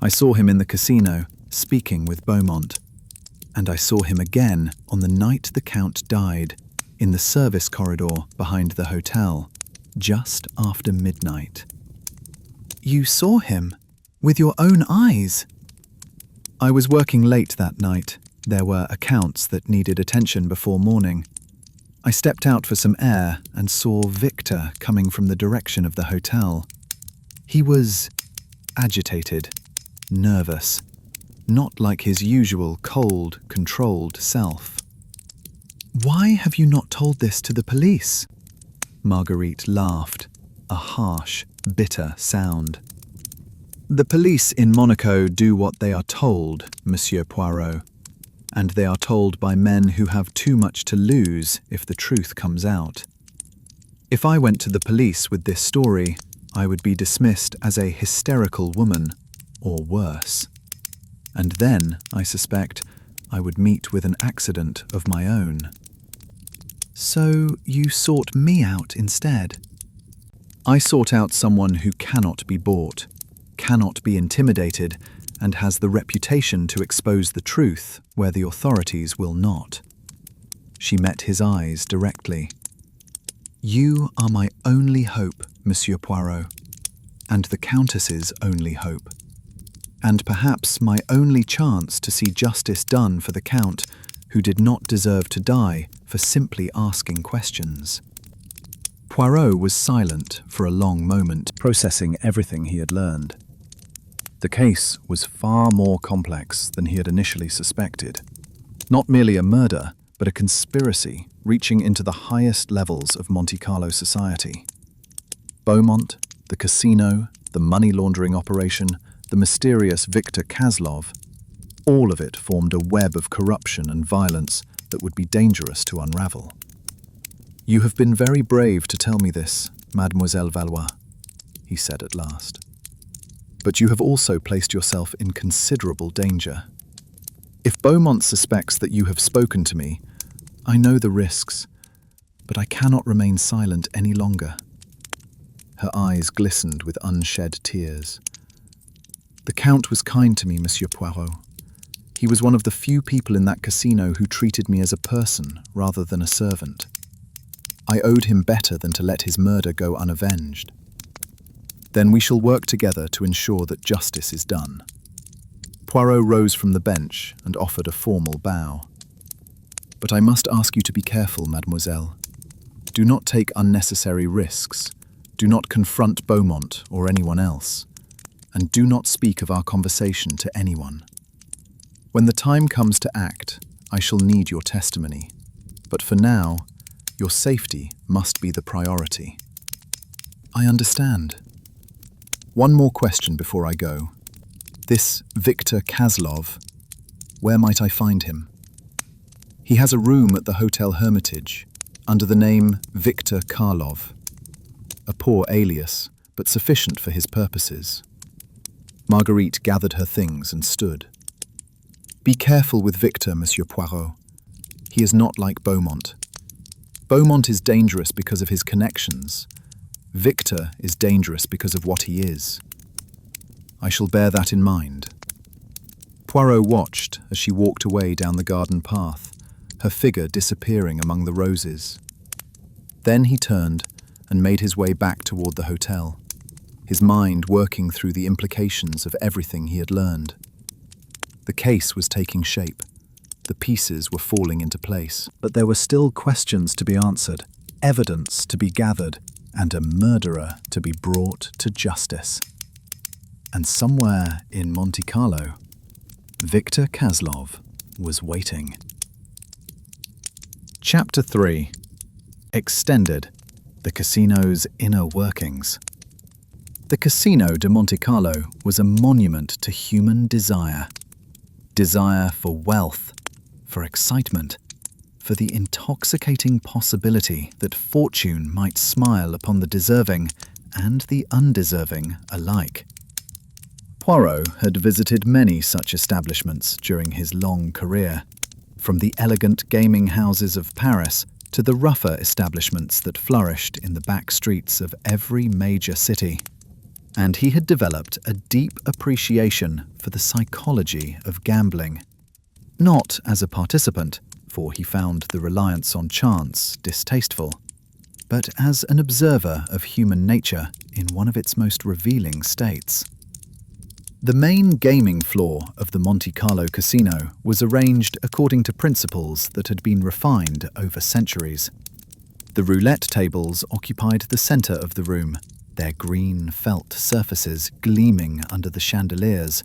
A: I saw him in the casino, speaking with Beaumont. And I saw him again on the night the Count died, in the service corridor behind the hotel, just after midnight.
B: You saw him? With your own eyes?
A: I was working late that night. There were accounts that needed attention before morning. I stepped out for some air and saw Victor coming from the direction of the hotel. He was agitated, nervous, not like his usual cold, controlled self.
B: Why have you not told this to the police?
A: Marguerite laughed, a harsh, bitter sound. The police in Monaco do what they are told, Monsieur Poirot, and they are told by men who have too much to lose if the truth comes out. If I went to the police with this story, I would be dismissed as a hysterical woman, or worse. And then, I suspect, I would meet with an accident of my own.
B: So you sought me out instead?
A: I sought out someone who cannot be bought, cannot be intimidated, and has the reputation to expose the truth where the authorities will not. She met his eyes directly. You are my only hope, Monsieur Poirot, and the Countess's only hope, and perhaps my only chance to see justice done for the Count, who did not deserve to die for simply asking questions. Poirot was silent for a long moment, processing everything he had learned. The case was far more complex than he had initially suspected. Not merely a murder, but a conspiracy reaching into the highest levels of Monte Carlo society. Beaumont, the casino, the money laundering operation, the mysterious Victor Kozlov, all of it formed a web of corruption and violence that would be dangerous to unravel. You have been very brave to tell me this, Mademoiselle Valois, he said at last. But you have also placed yourself in considerable danger. If Beaumont suspects that you have spoken to me, I know the risks, but I cannot remain silent any longer. Her eyes glistened with unshed tears. The Count was kind to me, Monsieur Poirot. He was one of the few people in that casino who treated me as a person rather than a servant. I owed him better than to let his murder go unavenged. Then we shall work together to ensure that justice is done. Poirot rose from the bench and offered a formal bow. But I must ask you to be careful, mademoiselle. Do not take unnecessary risks. Do not confront Beaumont or anyone else. And do not speak of our conversation to anyone. When the time comes to act, I shall need your testimony. But for now, your safety must be the priority. I understand. One more question before I go. This Victor Kozlov, where might I find him? He has a room at the Hotel Hermitage, under the name Victor Karlov. A poor alias, but sufficient for his purposes. Marguerite gathered her things and stood. Be careful with Victor, Monsieur Poirot. He is not like Beaumont. Beaumont is dangerous because of his connections. Victor is dangerous because of what he is. I shall bear that in mind. Poirot watched as she walked away down the garden path, her figure disappearing among the roses. Then he turned and made his way back toward the hotel, his mind working through the implications of everything he had learned. The case was taking shape. The pieces were falling into place. But there were still questions to be answered, evidence to be gathered, and a murderer to be brought to justice. And somewhere in Monte Carlo, Victor Kozlov was waiting. Chapter 3. Extended. The casino's inner workings. The Casino de Monte Carlo was a monument to human desire. Desire for wealth, for excitement, for the intoxicating possibility that fortune might smile upon the deserving and the undeserving alike. Poirot had visited many such establishments during his long career, from the elegant gaming houses of Paris to the rougher establishments that flourished in the back streets of every major city. And he had developed a deep appreciation for the psychology of gambling. Not as a participant, for he found the reliance on chance distasteful, but as an observer of human nature in one of its most revealing states. The main gaming floor of the Monte Carlo casino was arranged according to principles that had been refined over centuries. The roulette tables occupied the center of the room, their green felt surfaces gleaming under the chandeliers,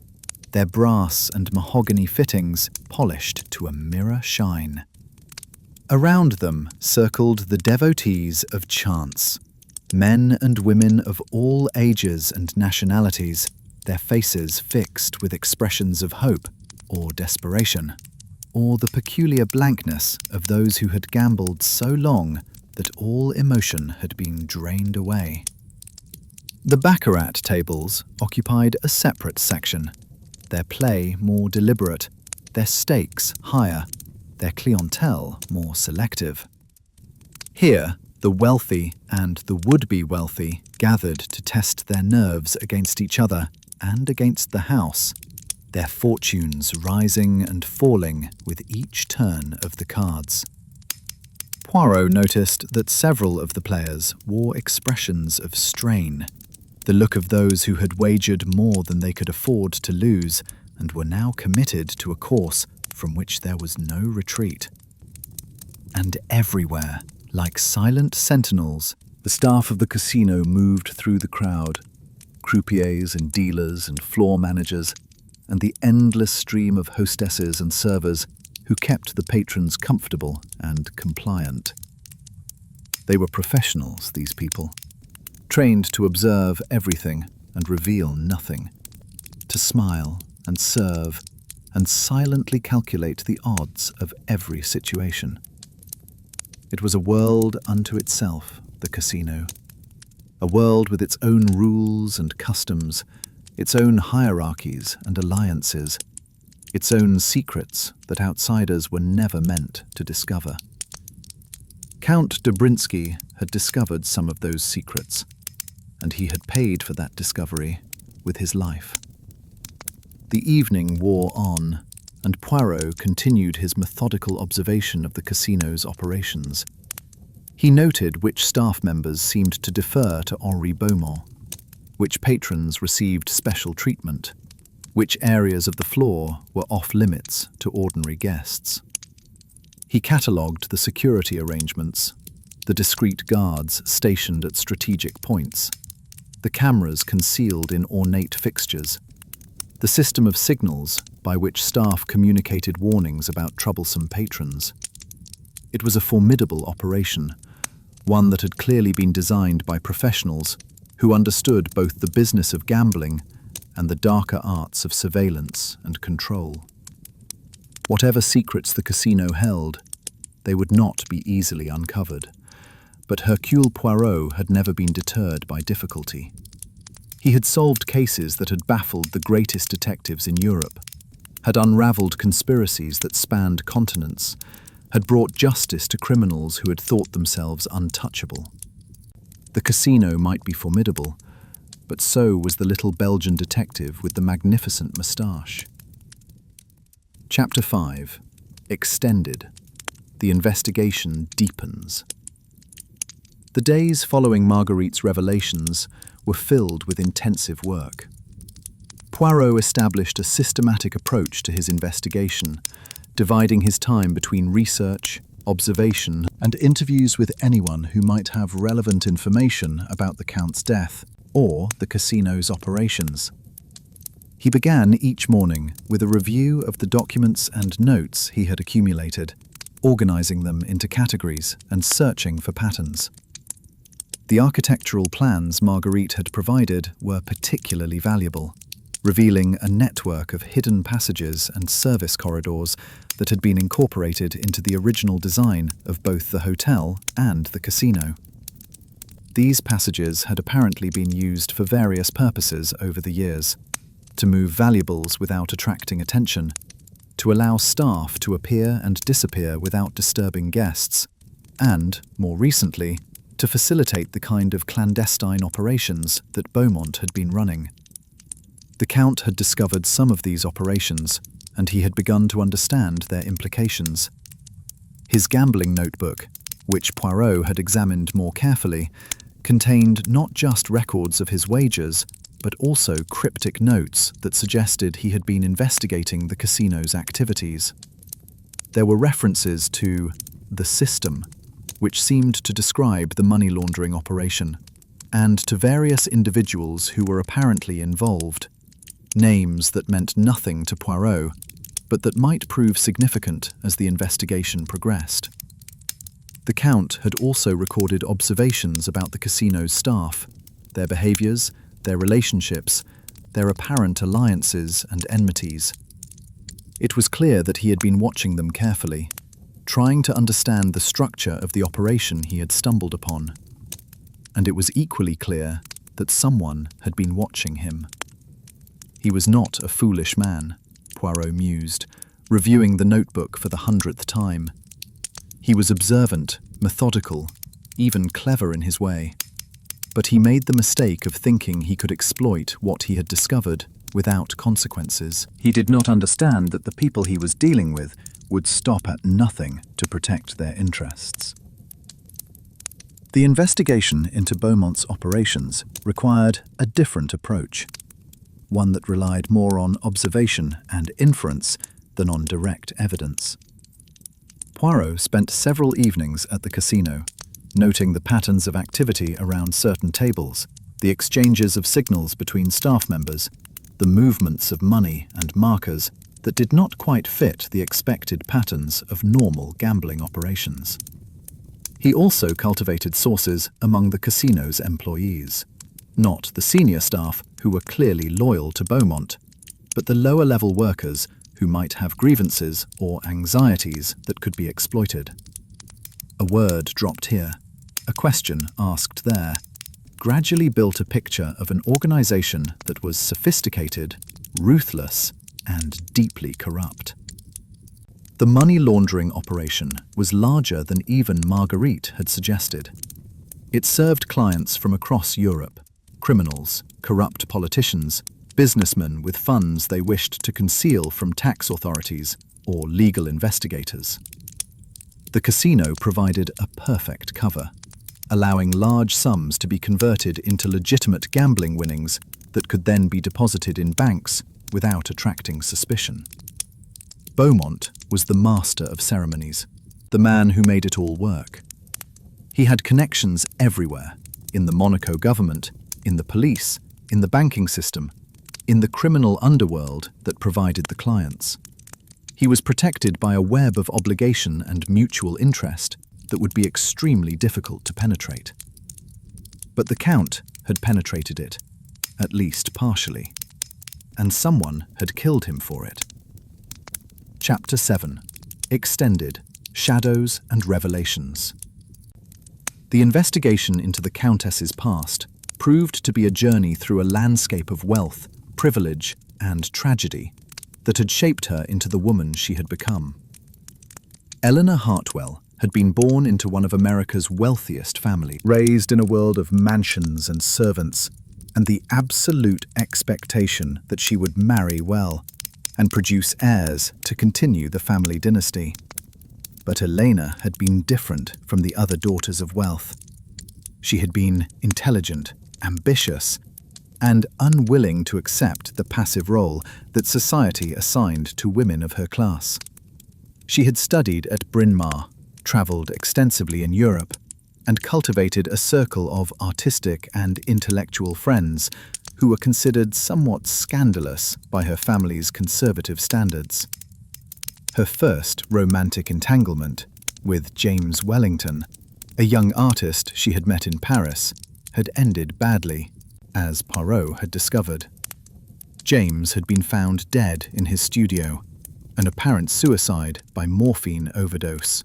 A: their brass and mahogany fittings polished to a mirror shine. Around them circled the devotees of chance, men and women of all ages and nationalities, their faces fixed with expressions of hope or desperation, or the peculiar blankness of those who had gambled so long that all emotion had been drained away. The baccarat tables occupied a separate section, their play more deliberate, their stakes higher, their clientele more selective. Here, the wealthy and the would-be wealthy gathered to test their nerves against each other and against the house, their fortunes rising and falling with each turn of the cards. Poirot noticed that several of the players wore expressions of strain, the look of those who had wagered more than they could afford to lose and were now committed to a course from which there was no retreat. And everywhere, like silent sentinels, the staff of the casino moved through the crowd, croupiers and dealers and floor managers, and the endless stream of hostesses and servers who kept the patrons comfortable and compliant. They were professionals, these people, trained to observe everything and reveal nothing, to smile and serve and silently calculate the odds of every situation. It was a world unto itself, the casino, a world with its own rules and customs, its own hierarchies and alliances, its own secrets that outsiders were never meant to discover. Count Dobrinsky had discovered some of those secrets, and he had paid for that discovery with his life. The evening wore on, and Poirot continued his methodical observation of the casino's operations. He noted which staff members seemed to defer to Henri Beaumont, which patrons received special treatment, which areas of the floor were off-limits to ordinary guests. He catalogued the security arrangements, the discreet guards stationed at strategic points, the cameras concealed in ornate fixtures, the system of signals by which staff communicated warnings about troublesome patrons. It was a formidable operation, one that had clearly been designed by professionals who understood both the business of gambling and the darker arts of surveillance and control. Whatever secrets the casino held, they would not be easily uncovered. But Hercule Poirot had never been deterred by difficulty. He had solved cases that had baffled the greatest detectives in Europe, had unraveled conspiracies that spanned continents, had brought justice to criminals who had thought themselves untouchable. The casino might be formidable, but so was the little Belgian detective with the magnificent moustache. Chapter 5. Extended. The investigation deepens. The days following Marguerite's revelations were filled with intensive work. Poirot established a systematic approach to his investigation, dividing his time between research, observation, and interviews with anyone who might have relevant information about the Count's death or the casino's operations. He began each morning with a review of the documents and notes he had accumulated, organizing them into categories and searching for patterns. The architectural plans Marguerite had provided were particularly valuable, revealing a network of hidden passages and service corridors that had been incorporated into the original design of both the hotel and the casino. These passages had apparently been used for various purposes over the years: to move valuables without attracting attention, to allow staff to appear and disappear without disturbing guests, and, more recently, to facilitate the kind of clandestine operations that Beaumont had been running. The Count had discovered some of these operations, and he had begun to understand their implications. His gambling notebook, which Poirot had examined more carefully, contained not just records of his wagers, but also cryptic notes that suggested he had been investigating the casino's activities. There were references to the system, which seemed to describe the money laundering operation, and to various individuals who were apparently involved, names that meant nothing to Poirot, but that might prove significant as the investigation progressed. The Count had also recorded observations about the casino's staff, their behaviors, their relationships, their apparent alliances and enmities. It was clear that he had been watching them carefully, trying to understand the structure of the operation he had stumbled upon. And it was equally clear that someone had been watching him. He was not a foolish man, Poirot mused, reviewing the notebook for the 100th time. He was observant, methodical, even clever in his way. But he made the mistake of thinking he could exploit what he had discovered without consequences. He did not understand that the people he was dealing with would stop at nothing to protect their interests. The investigation into Beaumont's operations required a different approach, one that relied more on observation and inference than on direct evidence. Poirot spent several evenings at the casino, noting the patterns of activity around certain tables, the exchanges of signals between staff members, the movements of money and markers that did not quite fit the expected patterns of normal gambling operations. He also cultivated sources among the casino's employees, not the senior staff who were clearly loyal to Beaumont, but the lower-level workers who might have grievances or anxieties that could be exploited. A word dropped here, a question asked there, gradually built a picture of an organization that was sophisticated, ruthless, and deeply corrupt. The money laundering operation was larger than even Marguerite had suggested. It served clients from across Europe, criminals, corrupt politicians, businessmen with funds they wished to conceal from tax authorities or legal investigators. The casino provided a perfect cover, allowing large sums to be converted into legitimate gambling winnings that could then be deposited in banks without attracting suspicion. Beaumont was the master of ceremonies, the man who made it all work. He had connections everywhere, in the Monaco government, in the police, in the banking system, in the criminal underworld that provided the clients. He was protected by a web of obligation and mutual interest that would be extremely difficult to penetrate. But the Count had penetrated it, at least partially, and someone had killed him for it. Chapter 7. Extended: Shadows and Revelations. The investigation into the Countess's past proved to be a journey through a landscape of wealth, privilege, and tragedy that had shaped her into the woman she had become. Eleanor Hartwell had been born into one of America's wealthiest families, raised in a world of mansions and servants, and the absolute expectation that she would marry well and produce heirs to continue the family dynasty. But Elena had been different from the other daughters of wealth. She had been intelligent, ambitious, and unwilling to accept the passive role that society assigned to women of her class. She had studied at Bryn Mawr, travelled extensively in Europe, and cultivated a circle of artistic and intellectual friends who were considered somewhat scandalous by her family's conservative standards. Her first romantic entanglement, with James Wellington, a young artist she had met in Paris, had ended badly, as Poirot had discovered. James had been found dead in his studio, an apparent suicide by morphine overdose,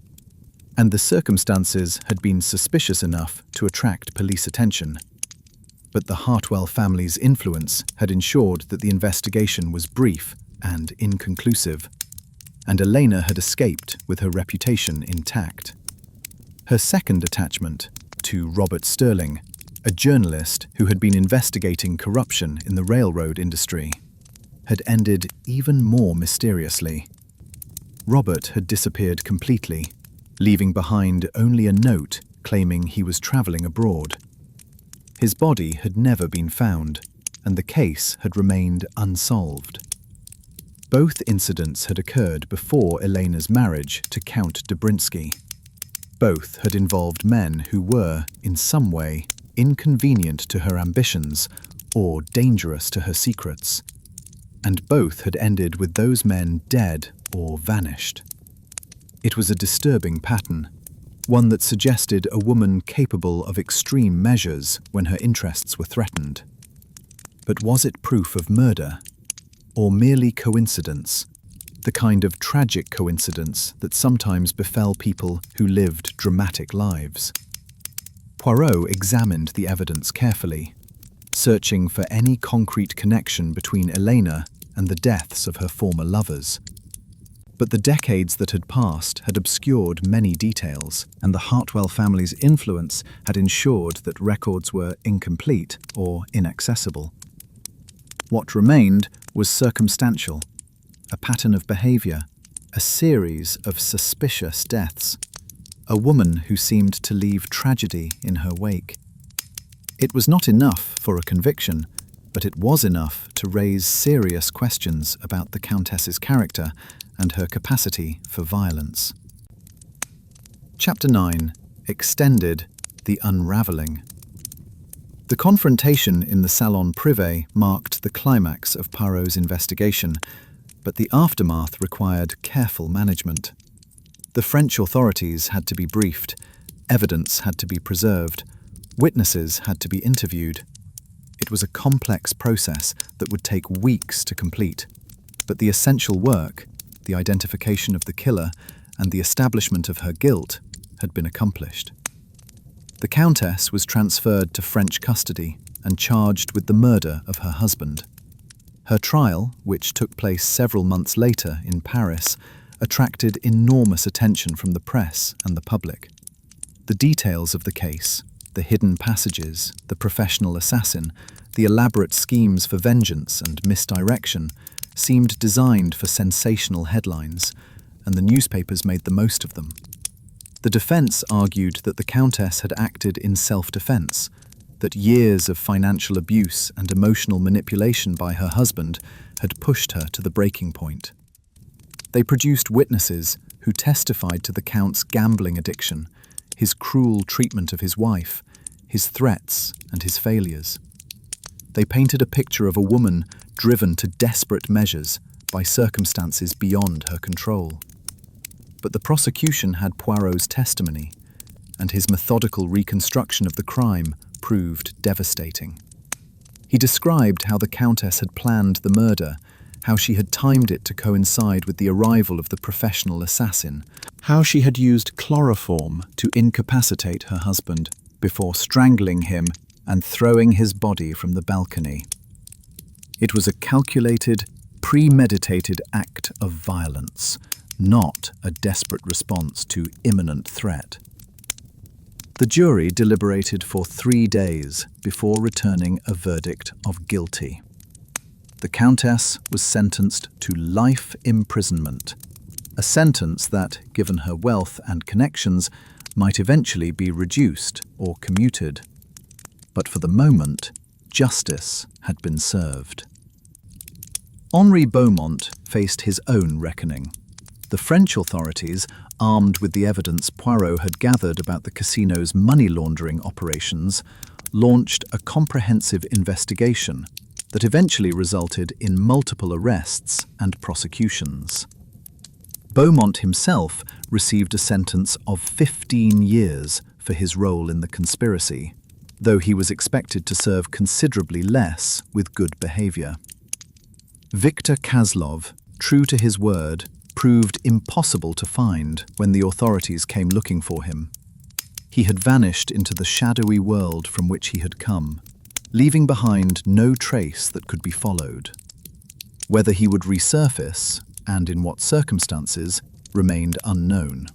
A: and the circumstances had been suspicious enough to attract police attention. But the Hartwell family's influence had ensured that the investigation was brief and inconclusive, and Elena had escaped with her reputation intact. Her second attachment, to Robert Sterling, a journalist who had been investigating corruption in the railroad industry, had ended even more mysteriously. Robert had disappeared completely, leaving behind only a note claiming he was travelling abroad. His body had never been found, and the case had remained unsolved. Both incidents had occurred before Elena's marriage to Count Dobrinsky. Both had involved men who were, in some way, inconvenient to her ambitions or dangerous to her secrets. And both had ended with those men dead or vanished. It was a disturbing pattern, one that suggested a woman capable of extreme measures when her interests were threatened. But was it proof of murder, or merely coincidence, the kind of tragic coincidence that sometimes befell people who lived dramatic lives? Poirot examined the evidence carefully, searching for any concrete connection between Elena and the deaths of her former lovers. But the decades that had passed had obscured many details, and the Hartwell family's influence had ensured that records were incomplete or inaccessible. What remained was circumstantial, a pattern of behaviour, a series of suspicious deaths, a woman who seemed to leave tragedy in her wake. It was not enough for a conviction, but it was enough to raise serious questions about the Countess's character and her capacity for violence. Chapter 9. Extended: The Unravelling. The confrontation in the Salon Privé marked the climax of Poirot's investigation, but the aftermath required careful management. The French authorities had to be briefed, evidence had to be preserved, witnesses had to be interviewed. It was a complex process that would take weeks to complete, but the essential work, the identification of the killer and the establishment of her guilt, had been accomplished. The Countess was transferred to French custody and charged with the murder of her husband. Her trial, which took place several months later in Paris, attracted enormous attention from the press and the public. The details of the case, the hidden passages, the professional assassin, the elaborate schemes for vengeance and misdirection seemed designed for sensational headlines, and the newspapers made the most of them. The defense argued that the Countess had acted in self-defense, that years of financial abuse and emotional manipulation by her husband had pushed her to the breaking point. They produced witnesses who testified to the Count's gambling addiction, his cruel treatment of his wife, his threats and his failures. They painted a picture of a woman driven to desperate measures by circumstances beyond her control. But the prosecution had Poirot's testimony, and his methodical reconstruction of the crime proved devastating. He described how the Countess had planned the murder, how she had timed it to coincide with the arrival of the professional assassin, how she had used chloroform to incapacitate her husband before strangling him and throwing his body from the balcony. It was a calculated, premeditated act of violence, not a desperate response to imminent threat. The jury deliberated for 3 days before returning a verdict of guilty. The Countess was sentenced to life imprisonment, a sentence that, given her wealth and connections, might eventually be reduced or commuted. But for the moment, justice had been served. Henri Beaumont faced his own reckoning. The French authorities, armed with the evidence Poirot had gathered about the casino's money laundering operations, launched a comprehensive investigation that eventually resulted in multiple arrests and prosecutions. Beaumont himself received a sentence of 15 years for his role in the conspiracy, though he was expected to serve considerably less with good behavior. Victor Kozlov, true to his word, proved impossible to find when the authorities came looking for him. He had vanished into the shadowy world from which he had come, leaving behind no trace that could be followed. Whether he would resurface, and in what circumstances, remained unknown.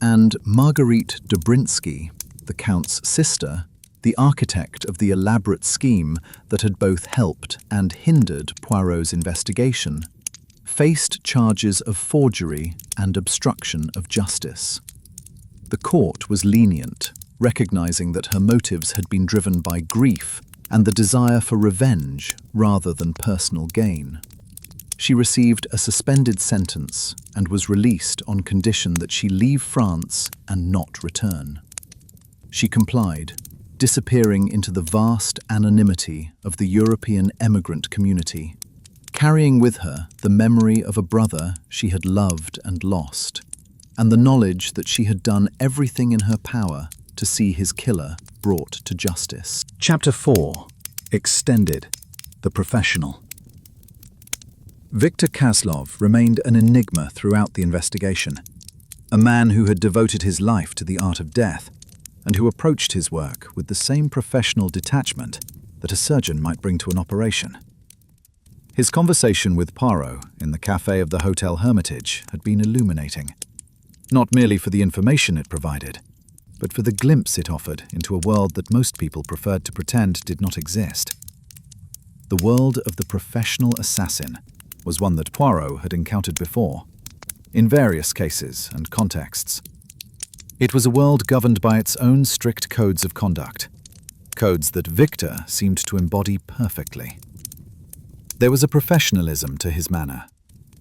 A: And Marguerite Dobrinsky, the Count's sister, the architect of the elaborate scheme that had both helped and hindered Poirot's investigation, faced charges of forgery and obstruction of justice. The court was lenient, recognizing that her motives had been driven by grief and the desire for revenge rather than personal gain. She received a suspended sentence and was released on condition that she leave France and not return. She complied, disappearing into the vast anonymity of the European emigrant community, carrying with her the memory of a brother she had loved and lost, and the knowledge that she had done everything in her power to see his killer brought to justice.
B: Chapter 4. Extended. The Professional.
A: Victor Kozlov remained an enigma throughout the investigation, a man who had devoted his life to the art of death, and who approached his work with the same professional detachment that a surgeon might bring to an operation. His conversation with Poirot in the café of the Hotel Hermitage had been illuminating, not merely for the information it provided, but for the glimpse it offered into a world that most people preferred to pretend did not exist. The world of the professional assassin was one that Poirot had encountered before, in various cases and contexts. It was a world governed by its own strict codes of conduct, codes that Victor seemed to embody perfectly. There was a professionalism to his manner,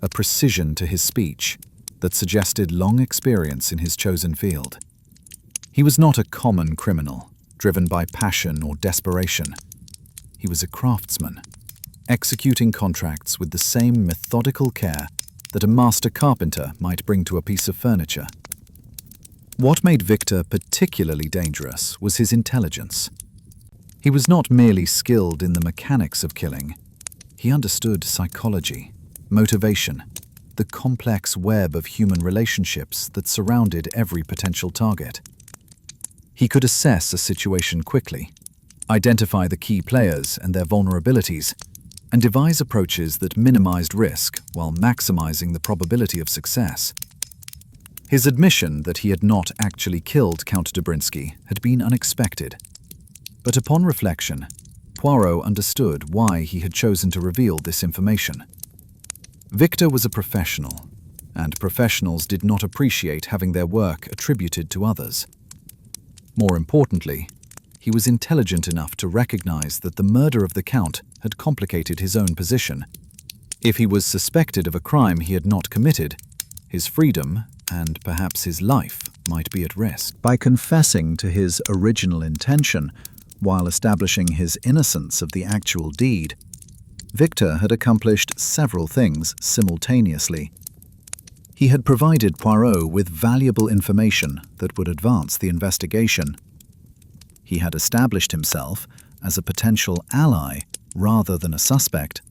A: a precision to his speech that suggested long experience in his chosen field. He was not a common criminal, driven by passion or desperation. He was a craftsman, executing contracts with the same methodical care that a master carpenter might bring to a piece of furniture. What made Victor particularly dangerous was his intelligence. He was not merely skilled in the mechanics of killing. He understood psychology, motivation, the complex web of human relationships that surrounded every potential target. He could assess a situation quickly, identify the key players and their vulnerabilities, and devise approaches that minimized risk while maximizing the probability of success. His admission that he had not actually killed Count Dobrinsky had been unexpected. But upon reflection, Poirot understood why he had chosen to reveal this information. Victor was a professional, and professionals did not appreciate having their work attributed to others. More importantly, he was intelligent enough to recognize that the murder of the Count had complicated his own position. If he was suspected of a crime he had not committed, his freedom, and perhaps his life might be at risk. By confessing to his original intention, while establishing his innocence of the actual deed, Victor had accomplished several things simultaneously. He had provided Poirot with valuable information that would advance the investigation. He had established himself as a potential ally rather than a suspect,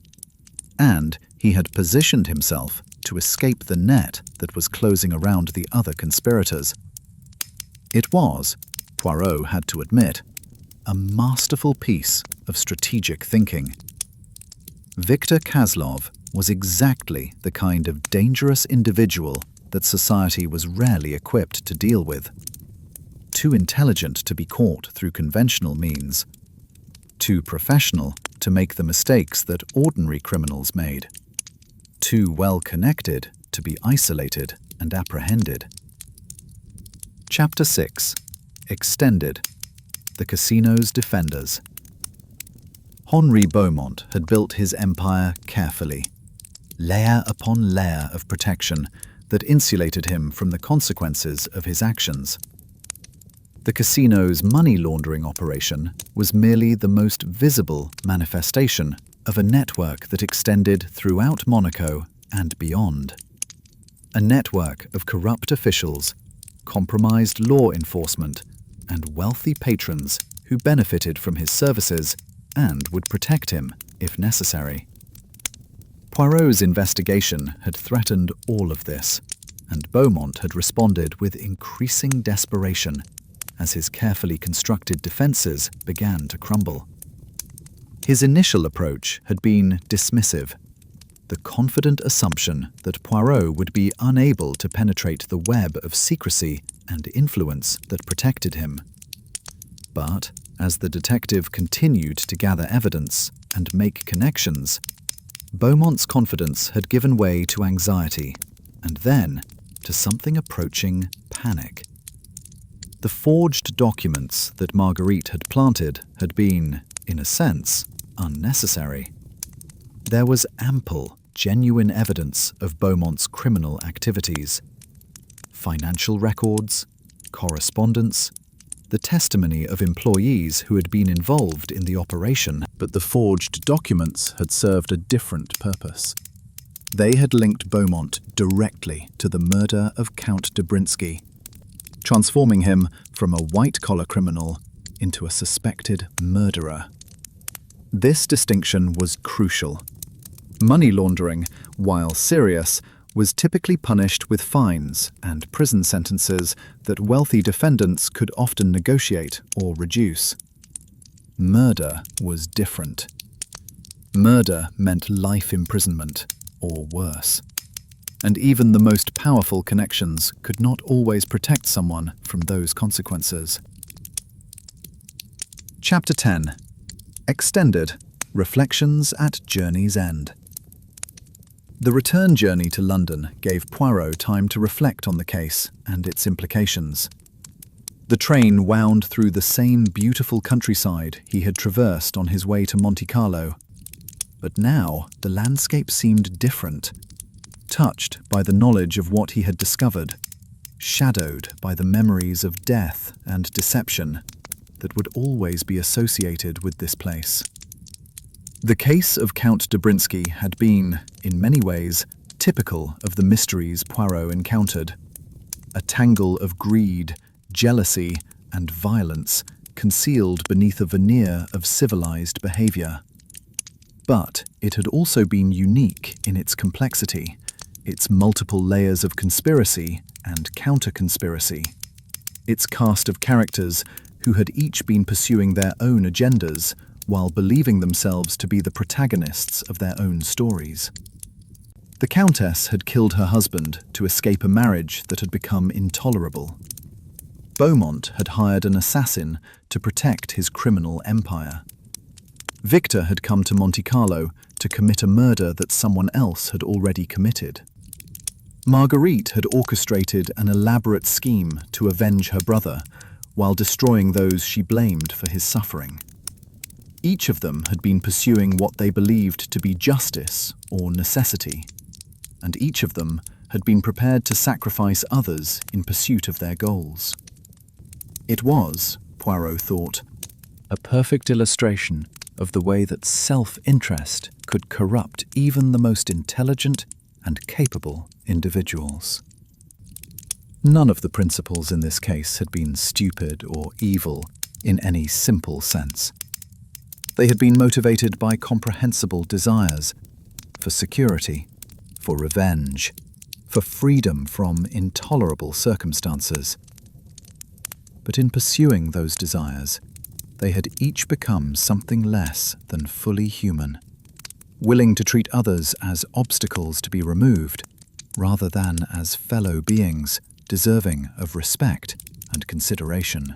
A: and he had positioned himself to escape the net that was closing around the other conspirators. It was, Poirot had to admit, a masterful piece of strategic thinking. Victor Kozlov was exactly the kind of dangerous individual that society was rarely equipped to deal with. Too intelligent to be caught through conventional means. Too professional to make the mistakes that ordinary criminals made. Too well connected to be isolated and apprehended. Chapter 6. Extended. The Casino's Defenders. Henri Beaumont had built his empire carefully, layer upon layer of protection that insulated him from the consequences of his actions. The casino's money laundering operation was merely the most visible manifestation of a network that extended throughout Monaco and beyond. A network of corrupt officials, compromised law enforcement, and wealthy patrons who benefited from his services and would protect him if necessary. Poirot's investigation had threatened all of this, and Beaumont had responded with increasing desperation as his carefully constructed defenses began to crumble. His initial approach had been dismissive, the confident assumption that Poirot would be unable to penetrate the web of secrecy and influence that protected him. But as the detective continued to gather evidence and make connections, Beaumont's confidence had given way to anxiety, and then to something approaching panic. The forged documents that Marguerite had planted had been, in a sense, unnecessary. There was ample, genuine evidence of Beaumont's criminal activities. Financial records, correspondence, the testimony of employees who had been involved in the operation. But the forged documents had served a different purpose. They had linked Beaumont directly to the murder of Count Dobrinsky, transforming him from a white-collar criminal into a suspected murderer. This distinction was crucial. Money laundering, while serious, was typically punished with fines and prison sentences that wealthy defendants could often negotiate or reduce. Murder was different. Murder meant life imprisonment, or worse. And even the most powerful connections could not always protect someone from those consequences. Chapter 10. Extended. Reflections at Journey's End. The return journey to London gave Poirot time to reflect on the case and its implications. The train wound through the same beautiful countryside he had traversed on his way to Monte Carlo. But now the landscape seemed different, touched by the knowledge of what he had discovered, shadowed by the memories of death and deception that would always be associated with this place. The case of Count Dobrinsky had been, in many ways, typical of the mysteries Poirot encountered. A tangle of greed, jealousy, and violence concealed beneath a veneer of civilized behavior. But it had also been unique in its complexity, its multiple layers of conspiracy and counter-conspiracy, its cast of characters who had each been pursuing their own agendas while believing themselves to be the protagonists of their own stories. The Countess had killed her husband to escape a marriage that had become intolerable. Beaumont had hired an assassin to protect his criminal empire. Victor had come to Monte Carlo to commit a murder that someone else had already committed. Marguerite had orchestrated an elaborate scheme to avenge her brother while destroying those she blamed for his suffering. Each of them had been pursuing what they believed to be justice or necessity, and each of them had been prepared to sacrifice others in pursuit of their goals. It was, Poirot thought, a perfect illustration of the way that self-interest could corrupt even the most intelligent and capable individuals. None of the principals in this case had been stupid or evil in any simple sense. They had been motivated by comprehensible desires for security, for revenge, for freedom from intolerable circumstances. But in pursuing those desires, they had each become something less than fully human, willing to treat others as obstacles to be removed, rather than as fellow beings deserving of respect and consideration.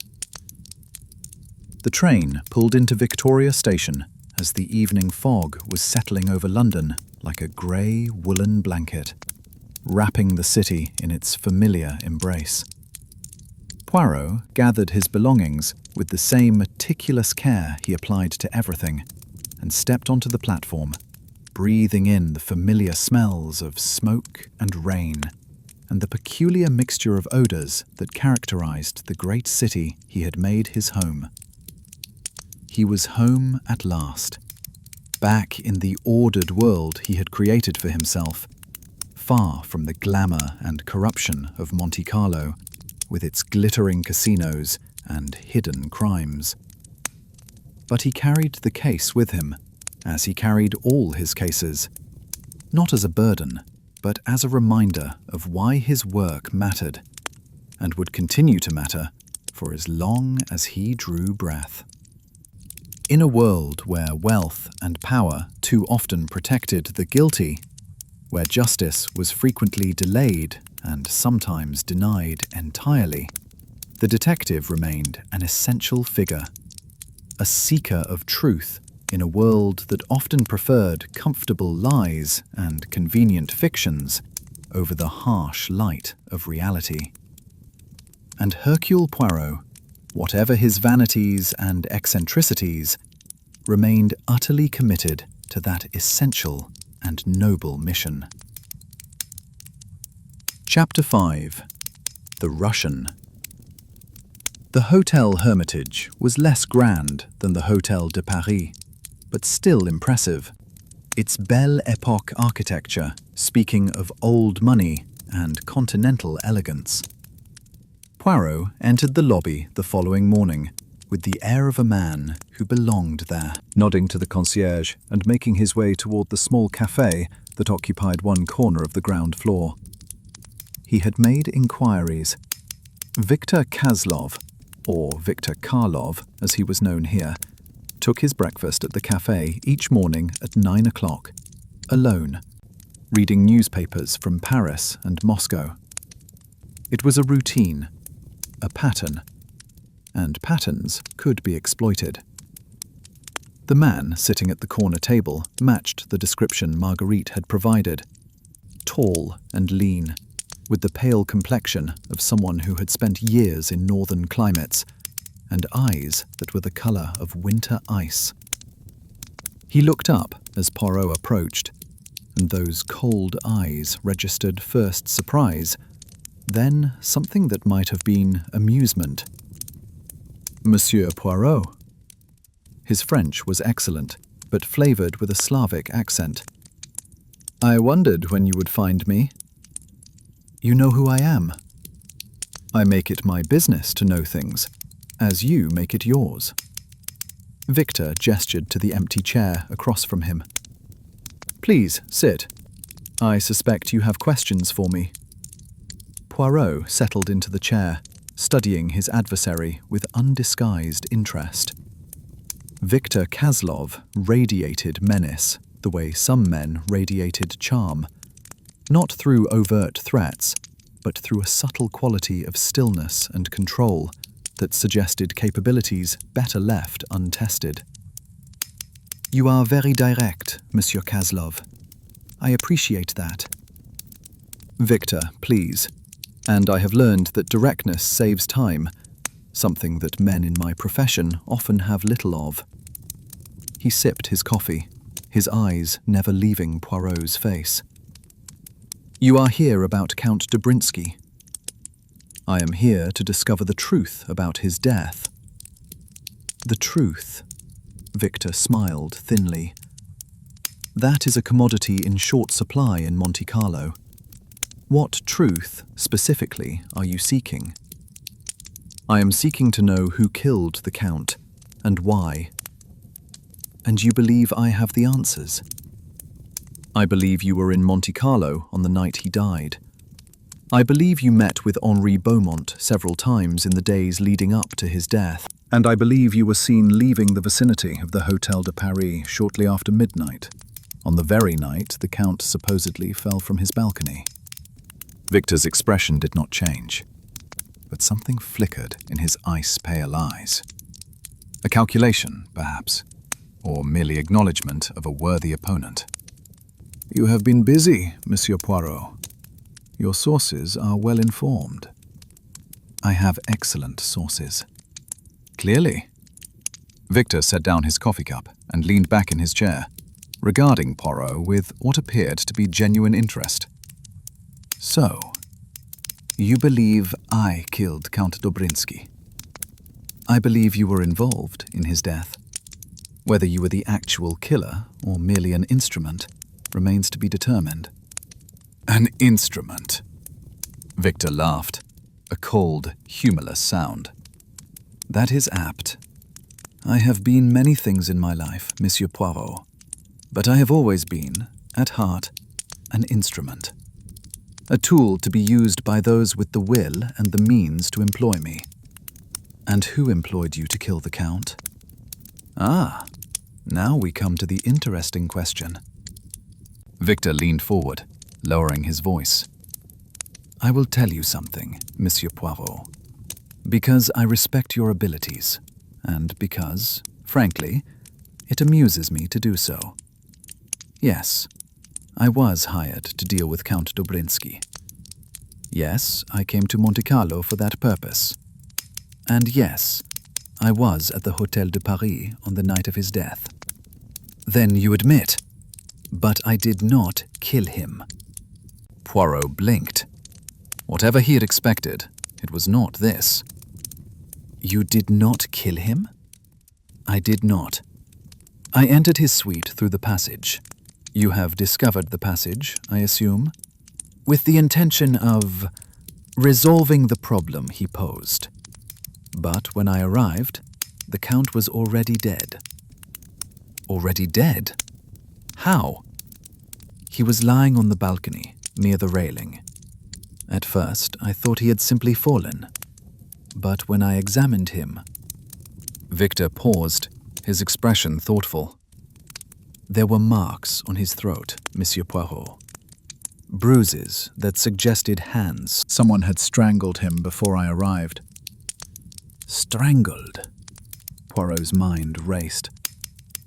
A: The train pulled into Victoria Station as the evening fog was settling over London like a grey woolen blanket, wrapping the city in its familiar embrace. Poirot gathered his belongings with the same meticulous care he applied to everything, and stepped onto the platform, breathing in the familiar smells of smoke and rain, and the peculiar mixture of odours that characterized the great city he had made his home. He was home at last, back in the ordered world he had created for himself, far from the glamour and corruption of Monte Carlo, with its glittering casinos and hidden crimes. But he carried the case with him, as he carried all his cases, not as a burden, but as a reminder of why his work mattered, and would continue to matter for as long as he drew breath. In a world where wealth and power too often protected the guilty, where justice was frequently delayed and sometimes denied entirely, the detective remained an essential figure, a seeker of truth in a world that often preferred comfortable lies and convenient fictions over the harsh light of reality. And Hercule Poirot, whatever his vanities and eccentricities, remained utterly committed to that essential and noble mission. Chapter 5. The Russian. The Hotel Hermitage was less grand than the Hotel de Paris, but still impressive, its Belle Époque architecture speaking of old money and continental elegance. Poirot entered the lobby the following morning with the air of a man who belonged there, nodding to the concierge and making his way toward the small café that occupied one corner of the ground floor. He had made inquiries. Victor Kozlov, or Victor Karlov as he was known here, took his breakfast at the café each morning at 9 o'clock, alone, reading newspapers from Paris and Moscow. It was a routine, a pattern, and patterns could be exploited. The man sitting at the corner table matched the description Marguerite had provided. Tall and lean, with the pale complexion of someone who had spent years in northern climates, and eyes that were the colour of winter ice. He looked up as Poirot approached, and those cold eyes registered first surprise, then something that might have been amusement. Monsieur Poirot. His French was excellent, but flavoured with a Slavic accent. I wondered when you would find me. You know who I am. I make it my business to know things, as you make it yours. Victor gestured to the empty chair across from him. Please, sit. I suspect you have questions for me. Poirot settled into the chair, studying his adversary with undisguised interest. Victor Kozlov radiated menace the way some men radiated charm, not through overt threats, but through a subtle quality of stillness and control that suggested capabilities better left untested. You are very direct, Monsieur Kozlov. I appreciate that. Victor, please. And I have learned that directness saves time, something that men in my profession often have little of. He sipped his coffee, his eyes never leaving Poirot's face. You are here about Count Dobrinsky. I am here to discover the truth about his death. The truth, Victor smiled thinly. That is a commodity in short supply in Monte Carlo. What truth, specifically, are you seeking? I am seeking to know who killed the Count, and why. And you believe I have the answers? I believe you were in Monte Carlo on the night he died. I believe you met with Henri Beaumont several times in the days leading up to his death. And I believe you were seen leaving the vicinity of the Hôtel de Paris shortly after midnight, on the very night the Count supposedly fell from his balcony. Victor's expression did not change, but something flickered in his ice-pale eyes. A calculation, perhaps, or merely acknowledgement of a worthy opponent. You have been busy, Monsieur Poirot. Your sources are well informed. I have excellent sources. Clearly. Victor set down his coffee cup and leaned back in his chair, regarding Poirot with what appeared to be genuine interest. So, you believe I killed Count Dobrinsky. I believe you were involved in his death. Whether you were the actual killer or merely an instrument remains to be determined. An instrument? Victor laughed, a cold, humorless sound. That is apt. I have been many things in my life, Monsieur Poirot, but I have always been, at heart, an instrument. A tool to be used by those with the will and the means to employ me. And who employed you to kill the Count? Ah, now we come to the interesting question. Victor leaned forward, lowering his voice. I will tell you something, Monsieur Poirot. Because I respect your abilities, and because, frankly, it amuses me to do so. Yes, I was hired to deal with Count Dobrinsky. Yes, I came to Monte Carlo for that purpose. And yes, I was at the Hôtel de Paris on the night of his death. Then you admit, but I did not kill him. Poirot blinked. Whatever he had expected, it was not this. You did not kill him? I did not. I entered his suite through the passage. You have discovered the passage, I assume, with the intention of resolving the problem he posed. But when I arrived, the Count was already dead. Already dead? How? He was lying on the balcony, near the railing. At first, I thought he had simply fallen. But when I examined him... Victor paused, his expression thoughtful. There were marks on his throat, Monsieur Poirot. Bruises that suggested hands. Someone had strangled him before I arrived. Strangled? Poirot's mind raced.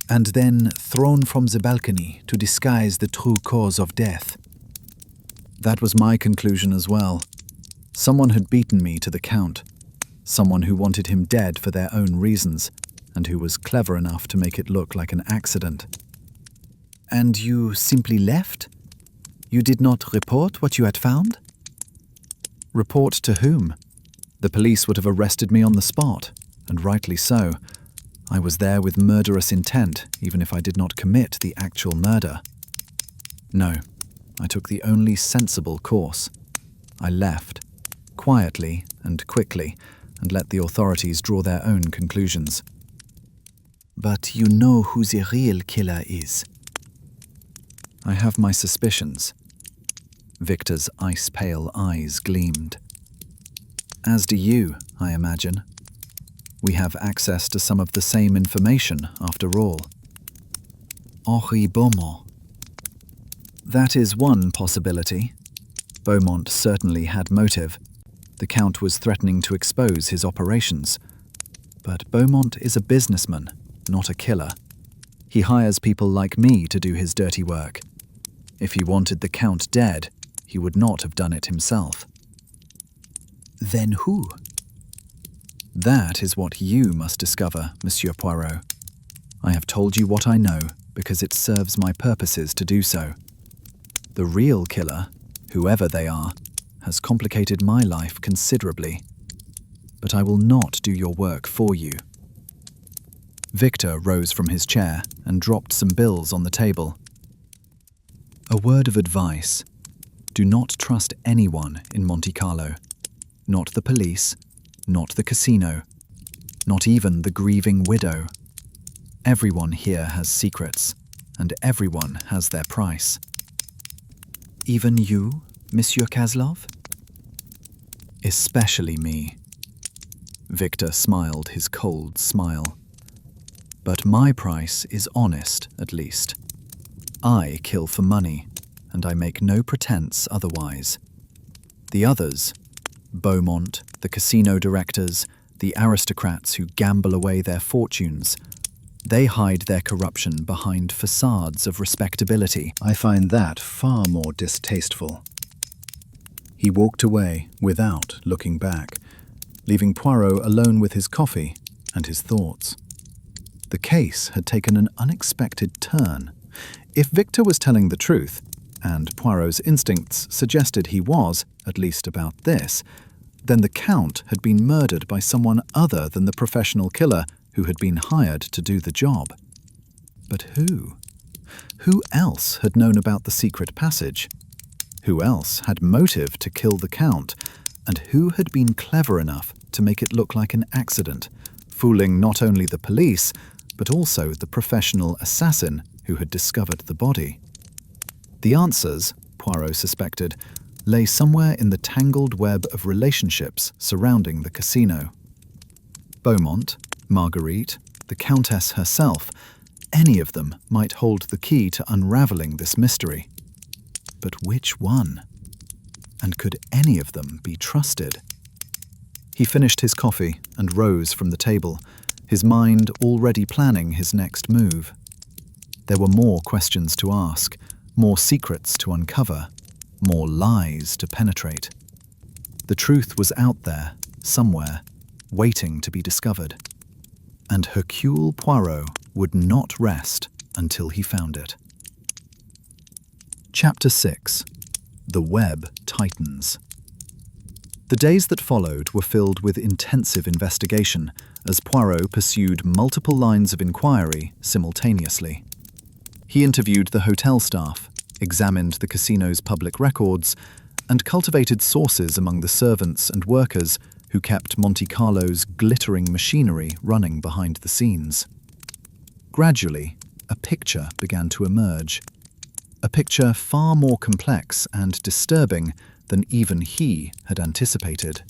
A: And then thrown from the balcony to disguise the true cause of death. That was my conclusion as well. Someone had beaten me to the Count. Someone who wanted him dead for their own reasons, and who was clever enough to make it look like an accident. And you simply left? You did not report what you had found? Report to whom? The police would have arrested me on the spot, and rightly so. I was there with murderous intent, even if I did not commit the actual murder. No, I took the only sensible course. I left, quietly and quickly, and let the authorities draw their own conclusions. But you know who the real killer is. I have my suspicions. Victor's ice-pale eyes gleamed. As do you, I imagine. We have access to some of the same information, after all. Henri Beaumont. That is one possibility. Beaumont certainly had motive. The Count was threatening to expose his operations. But Beaumont is a businessman, not a killer. He hires people like me to do his dirty work. If he wanted the Count dead, he would not have done it himself. Then who? That is what you must discover, Monsieur Poirot. I have told you what I know because it serves my purposes to do so. The real killer, whoever they are, has complicated my life considerably. But I will not do your work for you." Victor rose from his chair and dropped some bills on the table. "A word of advice. Do not trust anyone in Monte Carlo. Not the police, not the casino, not even the grieving widow. Everyone here has secrets, and everyone has their price." "Even you, Monsieur Kozlov?" "Especially me." Victor smiled his cold smile. "But my price is honest, at least. I kill for money, and I make no pretense otherwise. The others, Beaumont, the casino directors, the aristocrats who gamble away their fortunes, they hide their corruption behind facades of respectability. I find that far more distasteful." He walked away without looking back, leaving Poirot alone with his coffee and his thoughts. The case had taken an unexpected turn. If Victor was telling the truth, and Poirot's instincts suggested he was, at least about this, then the Count had been murdered by someone other than the professional killer who had been hired to do the job. But who? Who else had known about the secret passage? Who else had motive to kill the Count? And who had been clever enough to make it look like an accident, fooling not only the police, but also the professional assassin who had discovered the body? The answers, Poirot suspected, lay somewhere in the tangled web of relationships surrounding the casino. Beaumont, Marguerite, the Countess herself, any of them might hold the key to unraveling this mystery. But which one? And could any of them be trusted? He finished his coffee and rose from the table, his mind already planning his next move. There were more questions to ask, more secrets to uncover, more lies to penetrate. The truth was out there, somewhere, waiting to be discovered. And Hercule Poirot would not rest until he found it. Chapter 6. The Web Tightens. The days that followed were filled with intensive investigation as Poirot pursued multiple lines of inquiry simultaneously. He interviewed the hotel staff, examined the casino's public records, and cultivated sources among the servants and workers who kept Monte Carlo's glittering machinery running behind the scenes. Gradually, a picture began to emerge. A picture far more complex and disturbing than even he had anticipated.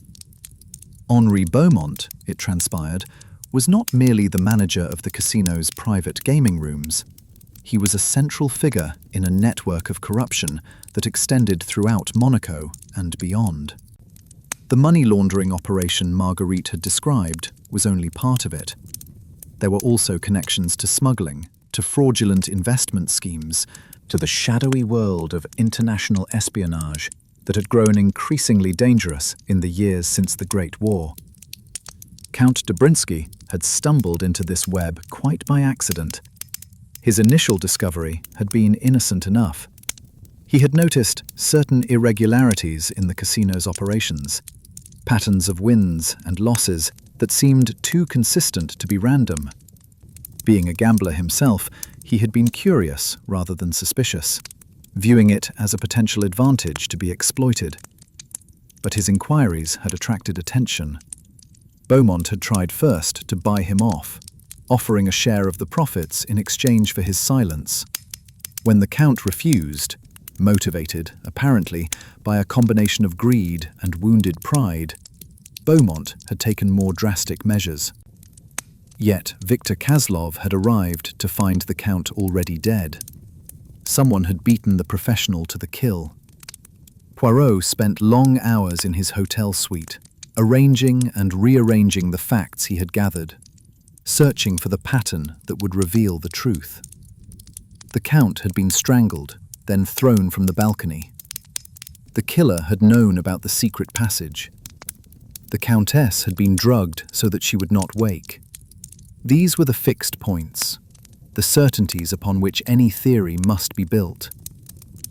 A: Henri Beaumont, it transpired, was not merely the manager of the casino's private gaming rooms. He was a central figure in a network of corruption that extended throughout Monaco and beyond. The money laundering operation Marguerite had described was only part of it. There were also connections to smuggling, to fraudulent investment schemes, to the shadowy world of international espionage that had grown increasingly dangerous in the years since the Great War. Count Dobrinsky had stumbled into this web quite by accident. His initial discovery had been innocent enough. He had noticed certain irregularities in the casino's operations, patterns of wins and losses that seemed too consistent to be random. Being a gambler himself, he had been curious rather than suspicious, viewing it as a potential advantage to be exploited. But his inquiries had attracted attention. Beaumont had tried first to buy him off, offering a share of the profits in exchange for his silence. When the Count refused, motivated, apparently, by a combination of greed and wounded pride, Beaumont had taken more drastic measures. Yet Victor Kozlov had arrived to find the Count already dead. Someone had beaten the professional to the kill. Poirot spent long hours in his hotel suite, arranging and rearranging the facts he had gathered, searching for the pattern that would reveal the truth. The Count had been strangled, then thrown from the balcony. The killer had known about the secret passage. The Countess had been drugged so that she would not wake. These were the fixed points, the certainties upon which any theory must be built.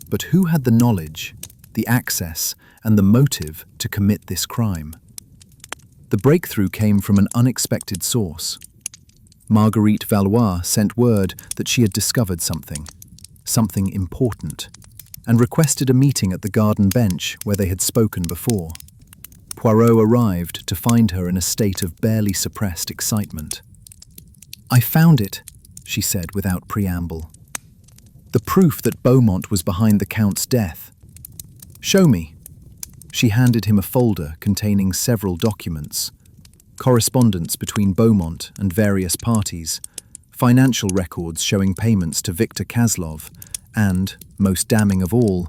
A: But who had the knowledge, the access, and the motive to commit this crime. The breakthrough came from an unexpected source. Marguerite Valois sent word that she had discovered something important, and requested a meeting at the garden bench where they had spoken before. Poirot arrived to find her in a state of barely suppressed excitement. "I found it," she said without preamble. "The proof that Beaumont was behind the Count's death. Show me." She handed him a folder containing several documents, correspondence between Beaumont and various parties, financial records showing payments to Victor Caslov, and, most damning of all,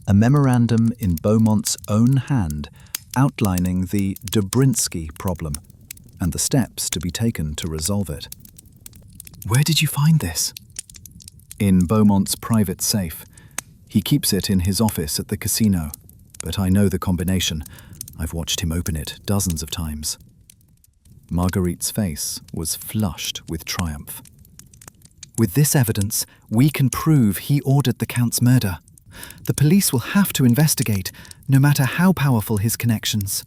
A: a memorandum in Beaumont's own hand outlining the Dobrinsky problem and the steps to be taken to resolve it. "Where did you find this?" "In Beaumont's private safe. He keeps it in his office at the casino, but I know the combination. I've watched him open it dozens of times." Marguerite's face was flushed with triumph. "With this evidence, we can prove he ordered the Count's murder. The police will have to investigate, no matter how powerful his connections."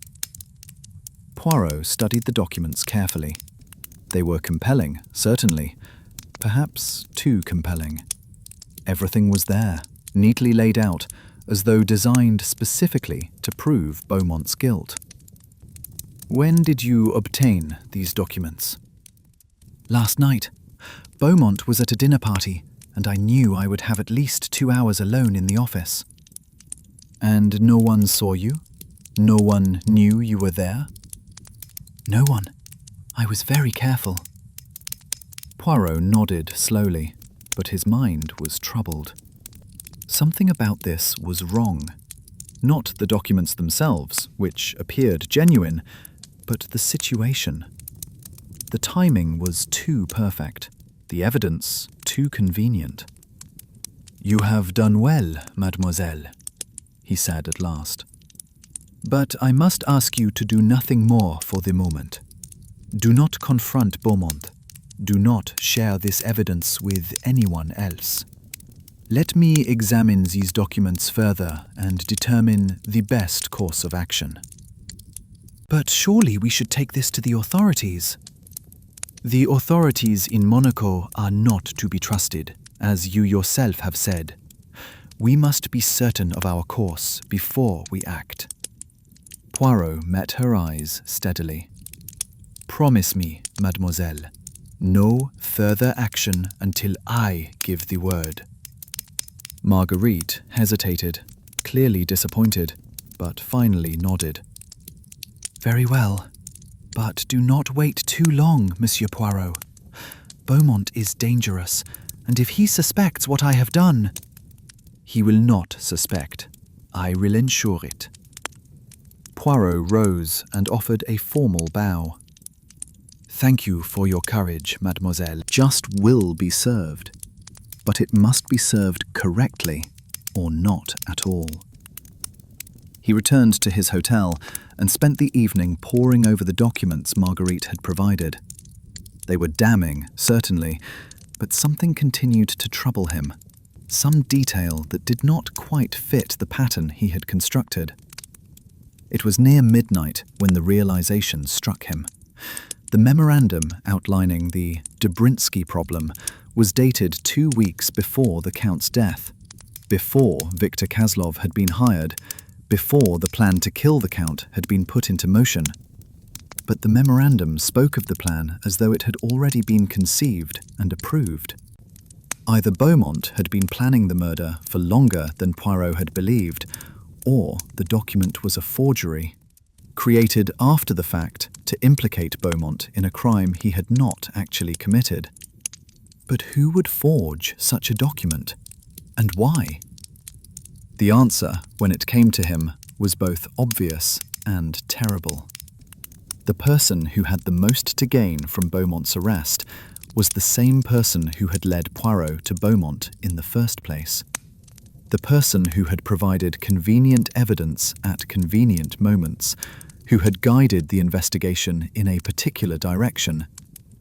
A: Poirot studied the documents carefully. They were compelling, certainly. Perhaps too compelling. Everything was there, neatly laid out, as though designed specifically to prove Beaumont's guilt. "When did you obtain these documents?" "Last night. Beaumont was at a dinner party, and I knew I would have at least 2 hours alone in the office." "And no one saw you? No one knew you were there?" "No one. I was very careful." Poirot nodded slowly, but his mind was troubled. Something about this was wrong. Not the documents themselves, which appeared genuine, but the situation. The timing was too perfect, the evidence too convenient. "You have done well, mademoiselle," he said at last. "But I must ask you to do nothing more for the moment. Do not confront Beaumont. Do not share this evidence with anyone else. Let me examine these documents further and determine the best course of action." "But surely we should take this to the authorities." "The authorities in Monaco are not to be trusted, as you yourself have said. We must be certain of our course before we act." Poirot met her eyes steadily. "Promise me, mademoiselle, no further action until I give the word." Marguerite hesitated, clearly disappointed, but finally nodded. "Very well, but do not wait too long, Monsieur Poirot. Beaumont is dangerous, and if he suspects what I have done—" "He will not suspect. I will ensure it." Poirot rose and offered a formal bow. "Thank you for your courage, mademoiselle. Just will be served. But it must be served correctly, or not at all." He returned to his hotel and spent the evening poring over the documents Marguerite had provided. They were damning, certainly, but something continued to trouble him, some detail that did not quite fit the pattern he had constructed. It was near midnight when the realization struck him. The memorandum outlining the Dobrinsky problem was dated 2 weeks before the Count's death, before Victor Caslov had been hired, before the plan to kill the Count had been put into motion. But the memorandum spoke of the plan as though it had already been conceived and approved. Either Beaumont had been planning the murder for longer than Poirot had believed, or the document was a forgery, created after the fact to implicate Beaumont in a crime he had not actually committed. But who would forge such a document, and why? The answer, when it came to him, was both obvious and terrible. The person who had the most to gain from Beaumont's arrest was the same person who had led Poirot to Beaumont in the first place. The person who had provided convenient evidence at convenient moments, who had guided the investigation in a particular direction,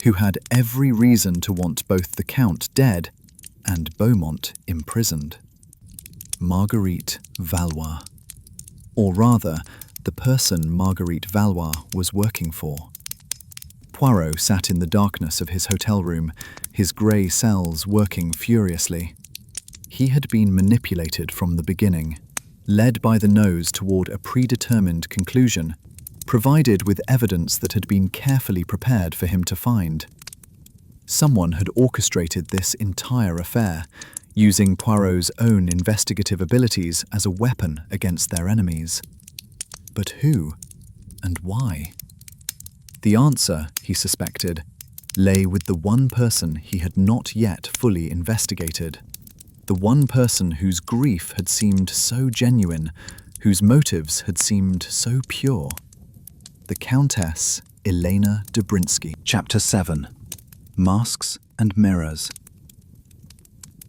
A: who had every reason to want both the Count dead and Beaumont imprisoned. Marguerite Valois. or rather, the person Marguerite Valois was working for. Poirot sat in the darkness of his hotel room, his grey cells working furiously. He had been manipulated from the beginning, led by the nose toward a predetermined conclusion, provided with evidence that had been carefully prepared for him to find. Someone had orchestrated this entire affair, using Poirot's own investigative abilities as a weapon against their enemies. But who and why? The answer, he suspected, lay with the one person he had not yet fully investigated. The one person whose grief had seemed so genuine, whose motives had seemed so pure. The Countess Elena Dobrinsky. Chapter 7. Masks and Mirrors.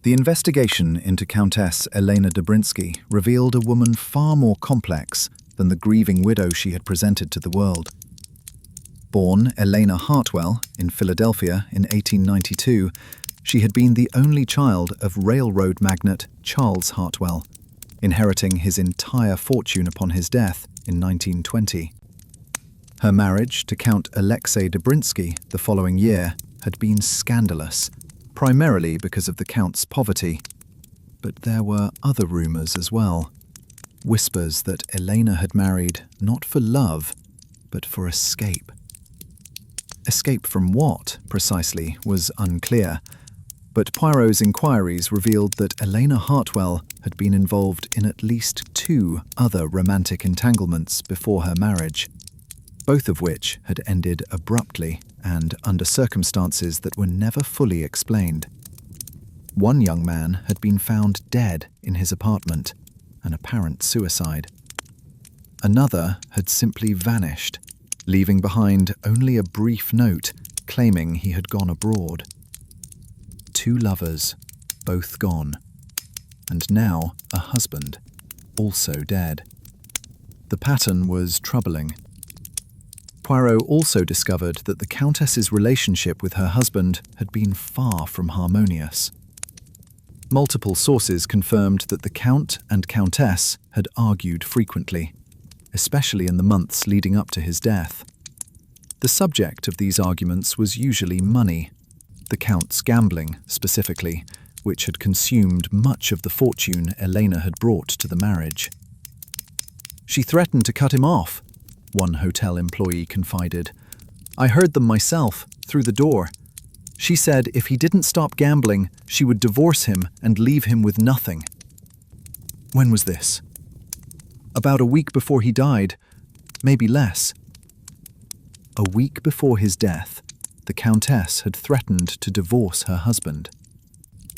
A: The investigation into Countess Elena Dobrinsky revealed a woman far more complex than the grieving widow she had presented to the world. Born Elena Hartwell in Philadelphia in 1892, she had been the only child of railroad magnate Charles Hartwell, inheriting his entire fortune upon his death in 1920. Her marriage to Count Alexei Dobrinsky the following year had been scandalous, primarily because of the Count's poverty. But there were other rumours as well. Whispers that Elena had married not for love, but for escape. Escape from what, precisely, was unclear, but Poirot's inquiries revealed that Elena Hartwell had been involved in at least 2 other romantic entanglements before her marriage, both of which had ended abruptly and under circumstances that were never fully explained. One young man had been found dead in his apartment, an apparent suicide. Another had simply vanished, leaving behind only a brief note claiming he had gone abroad. 2 lovers, both gone, and now a husband, also dead. The pattern was troubling. Poirot also discovered that the Countess's relationship with her husband had been far from harmonious. Multiple sources confirmed that the Count and Countess had argued frequently, especially in the months leading up to his death. The subject of these arguments was usually money, the Count's gambling specifically, which had consumed much of the fortune Elena had brought to the marriage. "She threatened to cut him off," one hotel employee confided. "I heard them myself, through the door. She said if he didn't stop gambling, she would divorce him and leave him with nothing." "When was this?" "About a week before he died, maybe less." A week before his death, the Countess had threatened to divorce her husband.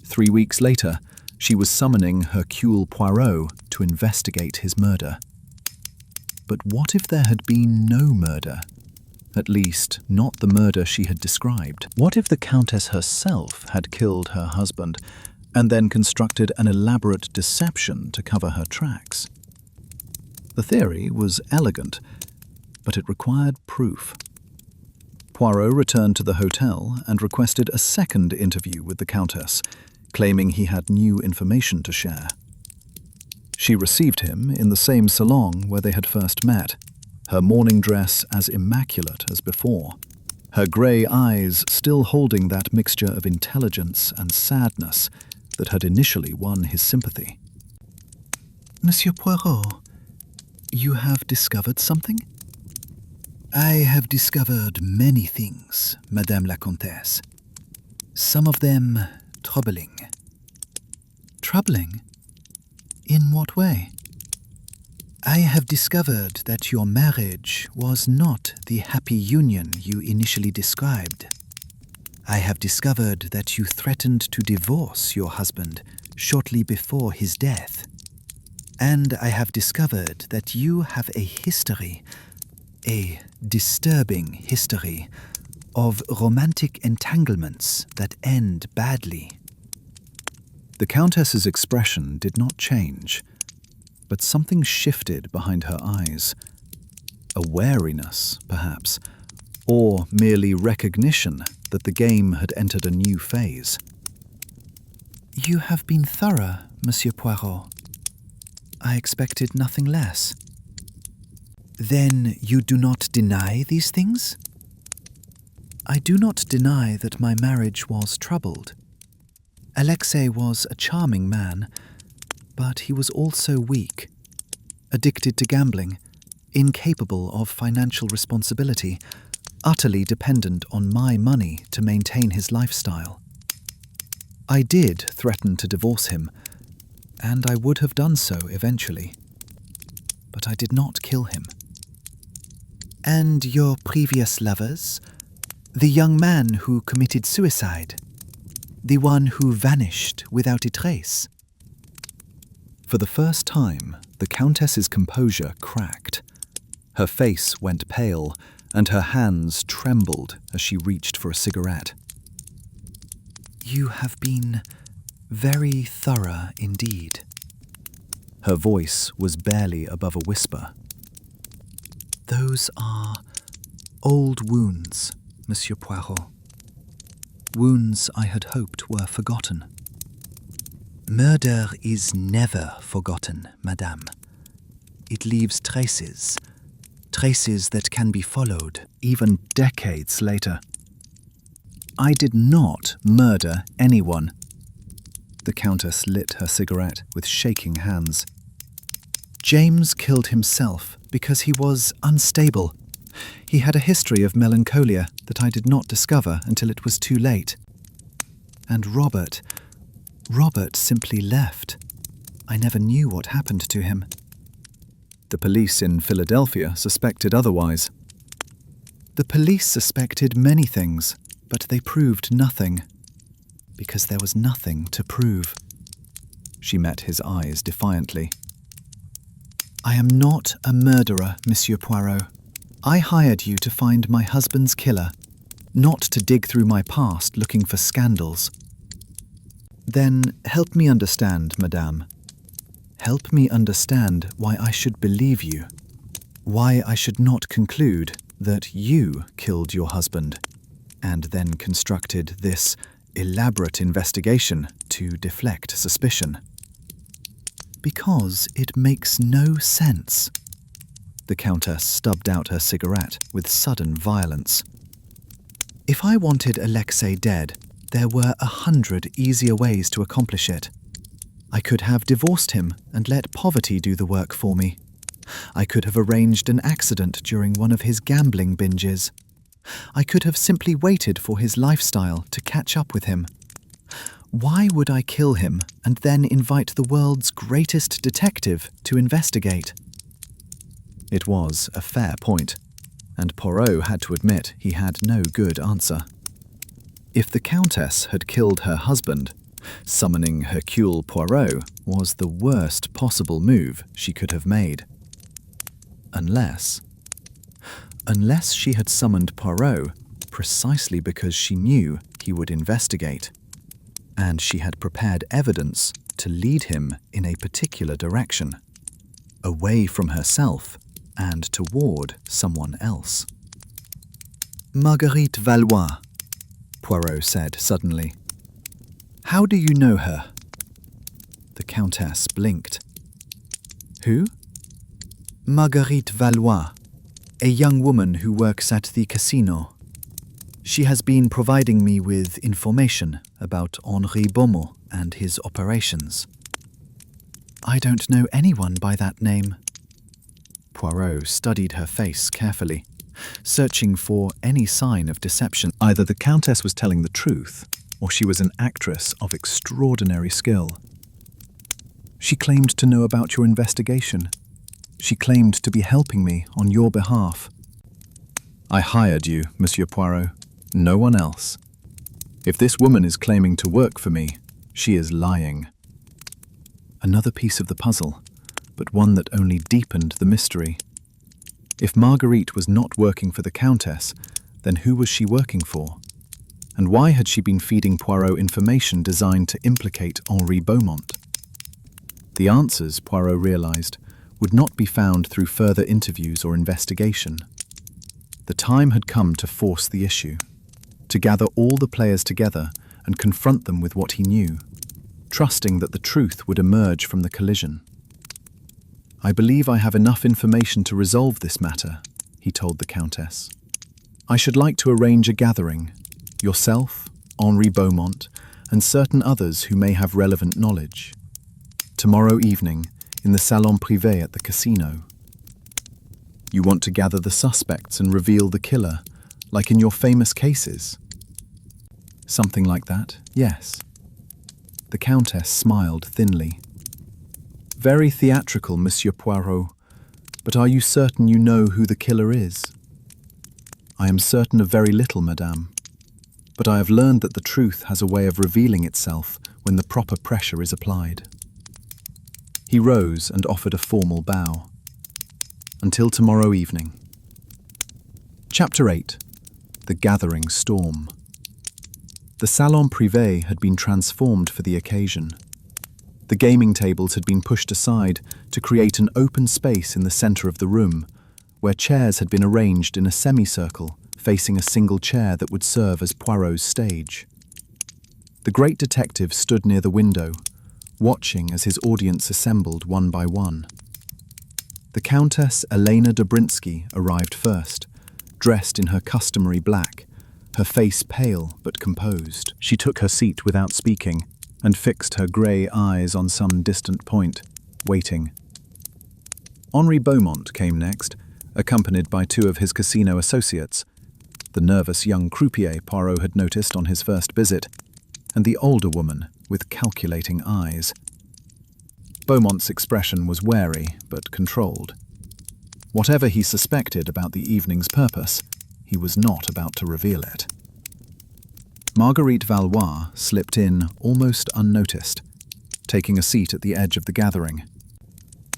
A: 3 weeks later, she was summoning Hercule Poirot to investigate his murder. But what if there had been no murder? At least, not the murder she had described. What if the Countess herself had killed her husband and then constructed an elaborate deception to cover her tracks? The theory was elegant, but it required proof. Poirot returned to the hotel and requested a second interview with the Countess, claiming he had new information to share. She received him in the same salon where they had first met, her morning dress as immaculate as before, her grey eyes still holding that mixture of intelligence and sadness that had initially won his sympathy. "Monsieur Poirot, you have discovered something?" "I have discovered many things, Madame la Comtesse. Some of them troubling." "Troubling? In what way?" "I have discovered that your marriage was not the happy union you initially described. I have discovered that you threatened to divorce your husband shortly before his death. And I have discovered that you have a history, a disturbing history, of romantic entanglements that end badly." The Countess's expression did not change, but something shifted behind her eyes. A wariness, perhaps, or merely recognition that the game had entered a new phase. "You have been thorough, Monsieur Poirot. I expected nothing less."
B: Then you do not deny these things? I do not deny that my marriage was troubled. Alexei was a charming man, but he was also weak, addicted to gambling, incapable of financial responsibility, utterly dependent on my money to maintain his lifestyle. I did threaten to divorce him, and I would have done so eventually. But I did not kill him. And your previous lovers? The young man who committed suicide? The one who vanished without a trace?
A: For the first time, the Countess's composure cracked. Her face went pale, and her hands trembled as she reached for a cigarette.
B: You have been very thorough indeed.
A: Her voice was barely above a whisper.
B: Those are old wounds, Monsieur Poirot. Wounds I had hoped were forgotten. Murder is never forgotten, Madame. It leaves traces, traces that can be followed,
A: even decades later. I did not murder anyone. The Countess lit her cigarette with shaking hands.
B: James killed himself because he was unstable. He had a history of melancholia that I did not discover until it was too late. And Robert simply left. I never knew what happened to him.
A: The police in Philadelphia suspected otherwise.
B: The police suspected many things, but they proved nothing. Because there was nothing to prove.
A: She met his eyes defiantly.
B: I am not a murderer, Monsieur Poirot. I hired you to find my husband's killer, not to dig through my past looking for scandals.
A: Then help me understand, Madame. Help me understand why I should believe you. Why I should not conclude that you killed your husband and then constructed this elaborate investigation to deflect suspicion.
B: Because it makes no sense.
A: The Countess stubbed out her cigarette with sudden violence.
B: If I wanted Alexei dead, there were 100 easier ways to accomplish it. I could have divorced him and let poverty do the work for me. I could have arranged an accident during one of his gambling binges. I could have simply waited for his lifestyle to catch up with him. Why would I kill him and then invite the world's greatest detective to investigate?
A: It was a fair point, and Poirot had to admit he had no good answer. If the Countess had killed her husband, summoning Hercule Poirot was the worst possible move she could have made. Unless she had summoned Poirot precisely because she knew he would investigate, and she had prepared evidence to lead him in a particular direction, away from herself and toward someone else.
B: Marguerite Valois, Poirot said suddenly.
A: How do you know her? The Countess blinked. Who?
B: Marguerite Valois, a young woman who works at the casino. She has been providing me with information about Henri Beaumont and his operations. I don't know anyone by that name.
A: Poirot studied her face carefully, searching for any sign of deception. Either the Countess was telling the truth, or she was an actress of extraordinary skill. She claimed to know about your investigation. She claimed to be helping me on your behalf. I hired you, Monsieur Poirot, no one else. If this woman is claiming to work for me, she is lying. Another piece of the puzzle, but one that only deepened the mystery. If Marguerite was not working for the Countess, then who was she working for? And why had she been feeding Poirot information designed to implicate Henri Beaumont? The answers, Poirot realized, would not be found through further interviews or investigation. The time had come to force the issue, to gather all the players together and confront them with what he knew, trusting that the truth would emerge from the collision. I believe I have enough information to resolve this matter, he told the Countess. I should like to arrange a gathering. Yourself, Henri Beaumont, and certain others who may have relevant knowledge. Tomorrow evening, in the salon privé at the casino. You want to gather the suspects and reveal the killer, like in your famous cases? Something like that, yes. The Countess smiled thinly. Very theatrical, Monsieur Poirot, but are you certain you know who the killer is? I am certain of very little, madame, but I have learned that the truth has a way of revealing itself when the proper pressure is applied. He rose and offered a formal bow. Until tomorrow evening. Chapter 8. The Gathering Storm. The salon privé had been transformed for the occasion. The gaming tables had been pushed aside to create an open space in the centre of the room, where chairs had been arranged in a semicircle facing a single chair that would serve as Poirot's stage. The great detective stood near the window, watching as his audience assembled one by one. The Countess Elena Dobrinsky arrived first, dressed in her customary black, her face pale but composed. She took her seat without speaking and fixed her grey eyes on some distant point, waiting. Henri Beaumont came next, accompanied by two of his casino associates, the nervous young croupier Poirot had noticed on his first visit, and the older woman with calculating eyes. Beaumont's expression was wary but controlled. Whatever he suspected about the evening's purpose, he was not about to reveal it. Marguerite Valois slipped in almost unnoticed, taking a seat at the edge of the gathering.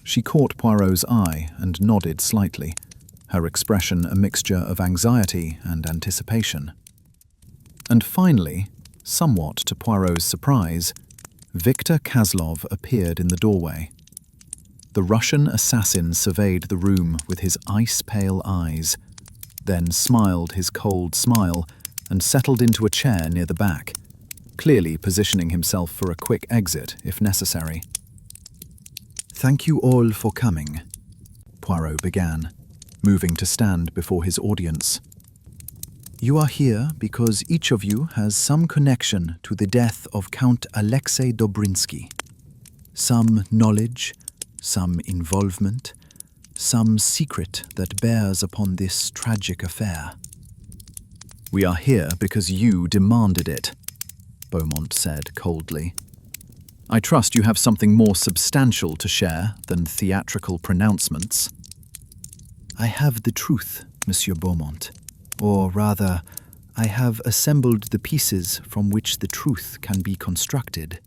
A: She caught Poirot's eye and nodded slightly, her expression a mixture of anxiety and anticipation. And finally, somewhat to Poirot's surprise, Victor Kazlov appeared in the doorway. The Russian assassin surveyed the room with his ice-pale eyes, then smiled his cold smile and settled into a chair near the back, clearly positioning himself for a quick exit if necessary. "Thank you all for coming," Poirot began, moving to stand before his audience. "You are here because each of you has some connection to the death of Count Alexei Dobrinsky. Some knowledge, some involvement, some secret that bears upon this tragic affair." "We are here because you demanded it," Beaumont said coldly. "I trust you have something more substantial to share than theatrical pronouncements." "I have the truth, Monsieur Beaumont. Or rather, I have assembled the pieces from which the truth can be constructed."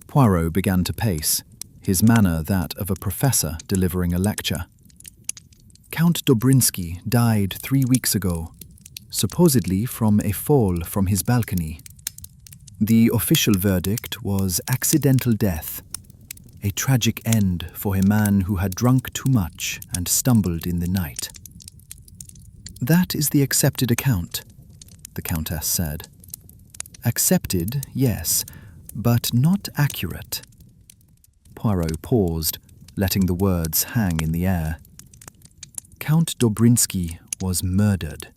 A: Poirot began to pace, his manner that of a professor delivering a lecture. "Count Dobrinsky died 3 weeks ago, supposedly from a fall from his balcony. The official verdict was accidental death, a tragic end for a man who had drunk too much and stumbled in the night." "That is the accepted account," the Countess said. "Accepted, yes, but not accurate." Poirot paused, letting the words hang in the air. "Count Dobrinsky was murdered.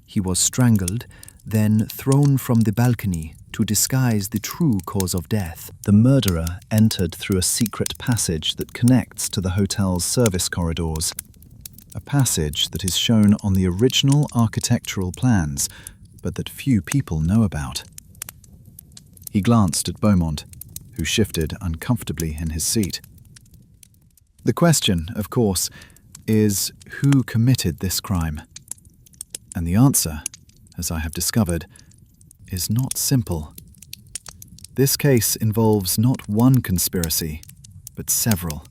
A: He was strangled, then thrown from the balcony to disguise the true cause of death. The murderer entered through a secret passage that connects to the hotel's service corridors, a passage that is shown on the original architectural plans, but that few people know about." He glanced at Beaumont, who shifted uncomfortably in his seat. "The question, of course, is who committed this crime? And the answer, as I have discovered, is not simple. This case involves not one conspiracy, but several,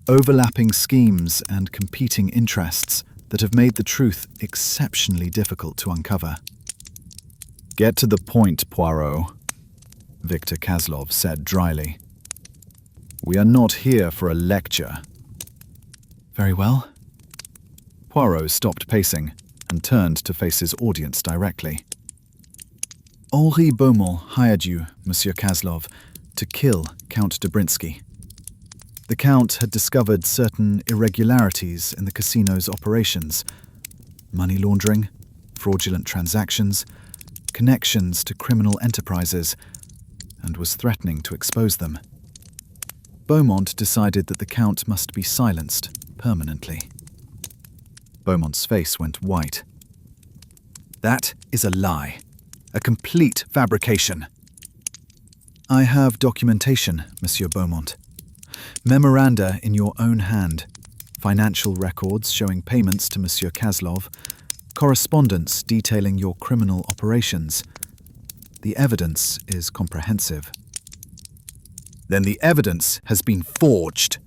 A: overlapping schemes and competing interests that have made the truth exceptionally difficult to uncover." "Get to the point, Poirot," Victor Kazlov said dryly. "We are not here for a lecture." "Very well." Poirot stopped pacing and turned to face his audience directly. "Henri Beaumont hired you, Monsieur Kazlov, to kill Count Dobrinsky. The Count had discovered certain irregularities in the casino's operations: money laundering, fraudulent transactions, connections to criminal enterprises, and was threatening to expose them. Beaumont decided that the Count must be silenced permanently. Beaumont's face went white. "That is a lie. A complete fabrication." "I have documentation, Monsieur Beaumont. Memoranda in your own hand, financial records showing payments to Monsieur Caslov, correspondence detailing your criminal operations. The evidence is comprehensive." "Then the evidence has been forged."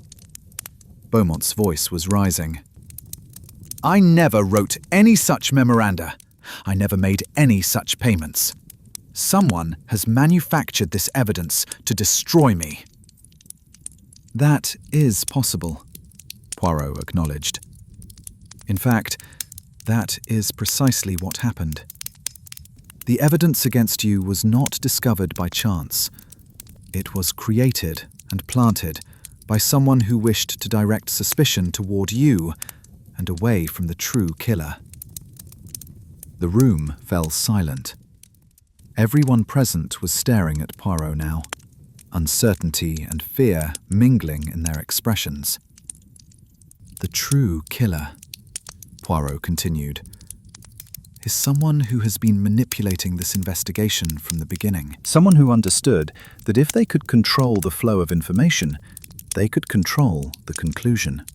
A: Beaumont's voice was rising. "I never wrote any such memoranda. I never made any such payments. Someone has manufactured this evidence to destroy me." "That is possible," Poirot acknowledged. "In fact, that is precisely what happened. The evidence against you was not discovered by chance. It was created and planted by someone who wished to direct suspicion toward you and away from the true killer." The room fell silent. Everyone present was staring at Poirot now, uncertainty and fear mingling in their expressions. "The true killer," Poirot continued, "is someone who has been manipulating this investigation from the beginning. Someone who understood that if they could control the flow of information, they could control the conclusion.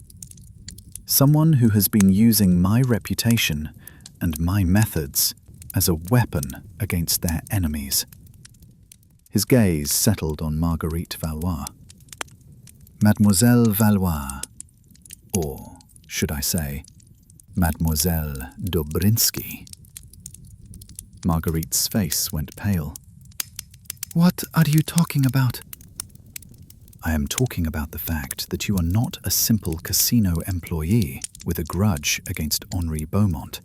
A: Someone who has been using my reputation and my methods as a weapon against their enemies." His gaze settled on Marguerite Valois. Mademoiselle Valois, or should I say, Mademoiselle Dobrinsky. Marguerite's face went pale. "What are you talking about?" "I am talking about the fact that you are not a simple casino employee with a grudge against Henri Beaumont.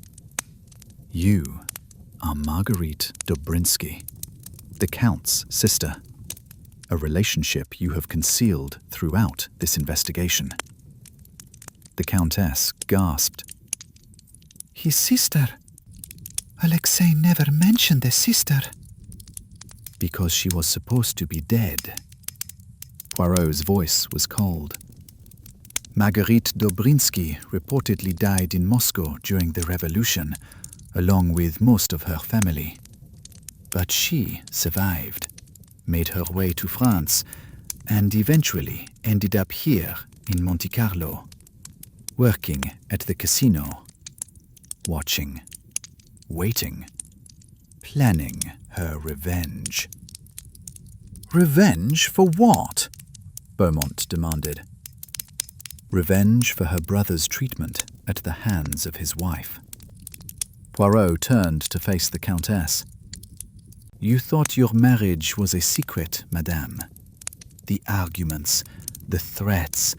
A: You are Marguerite Dobrinsky, the Count's sister, a relationship you have concealed throughout this investigation." The Countess gasped. "His sister? Alexei never mentioned a sister." "Because she was supposed to be dead." Poirot's voice was cold. "Marguerite Dobrinsky reportedly died in Moscow during the revolution, along with most of her family. But she survived, made her way to France, and eventually ended up here in Monte Carlo, working at the casino, watching, waiting, planning her revenge." "Revenge for what?" Beaumont demanded. "Revenge for her brother's treatment at the hands of his wife." Poirot turned to face the Countess. "You thought your marriage was a secret, madame. The arguments, the threats,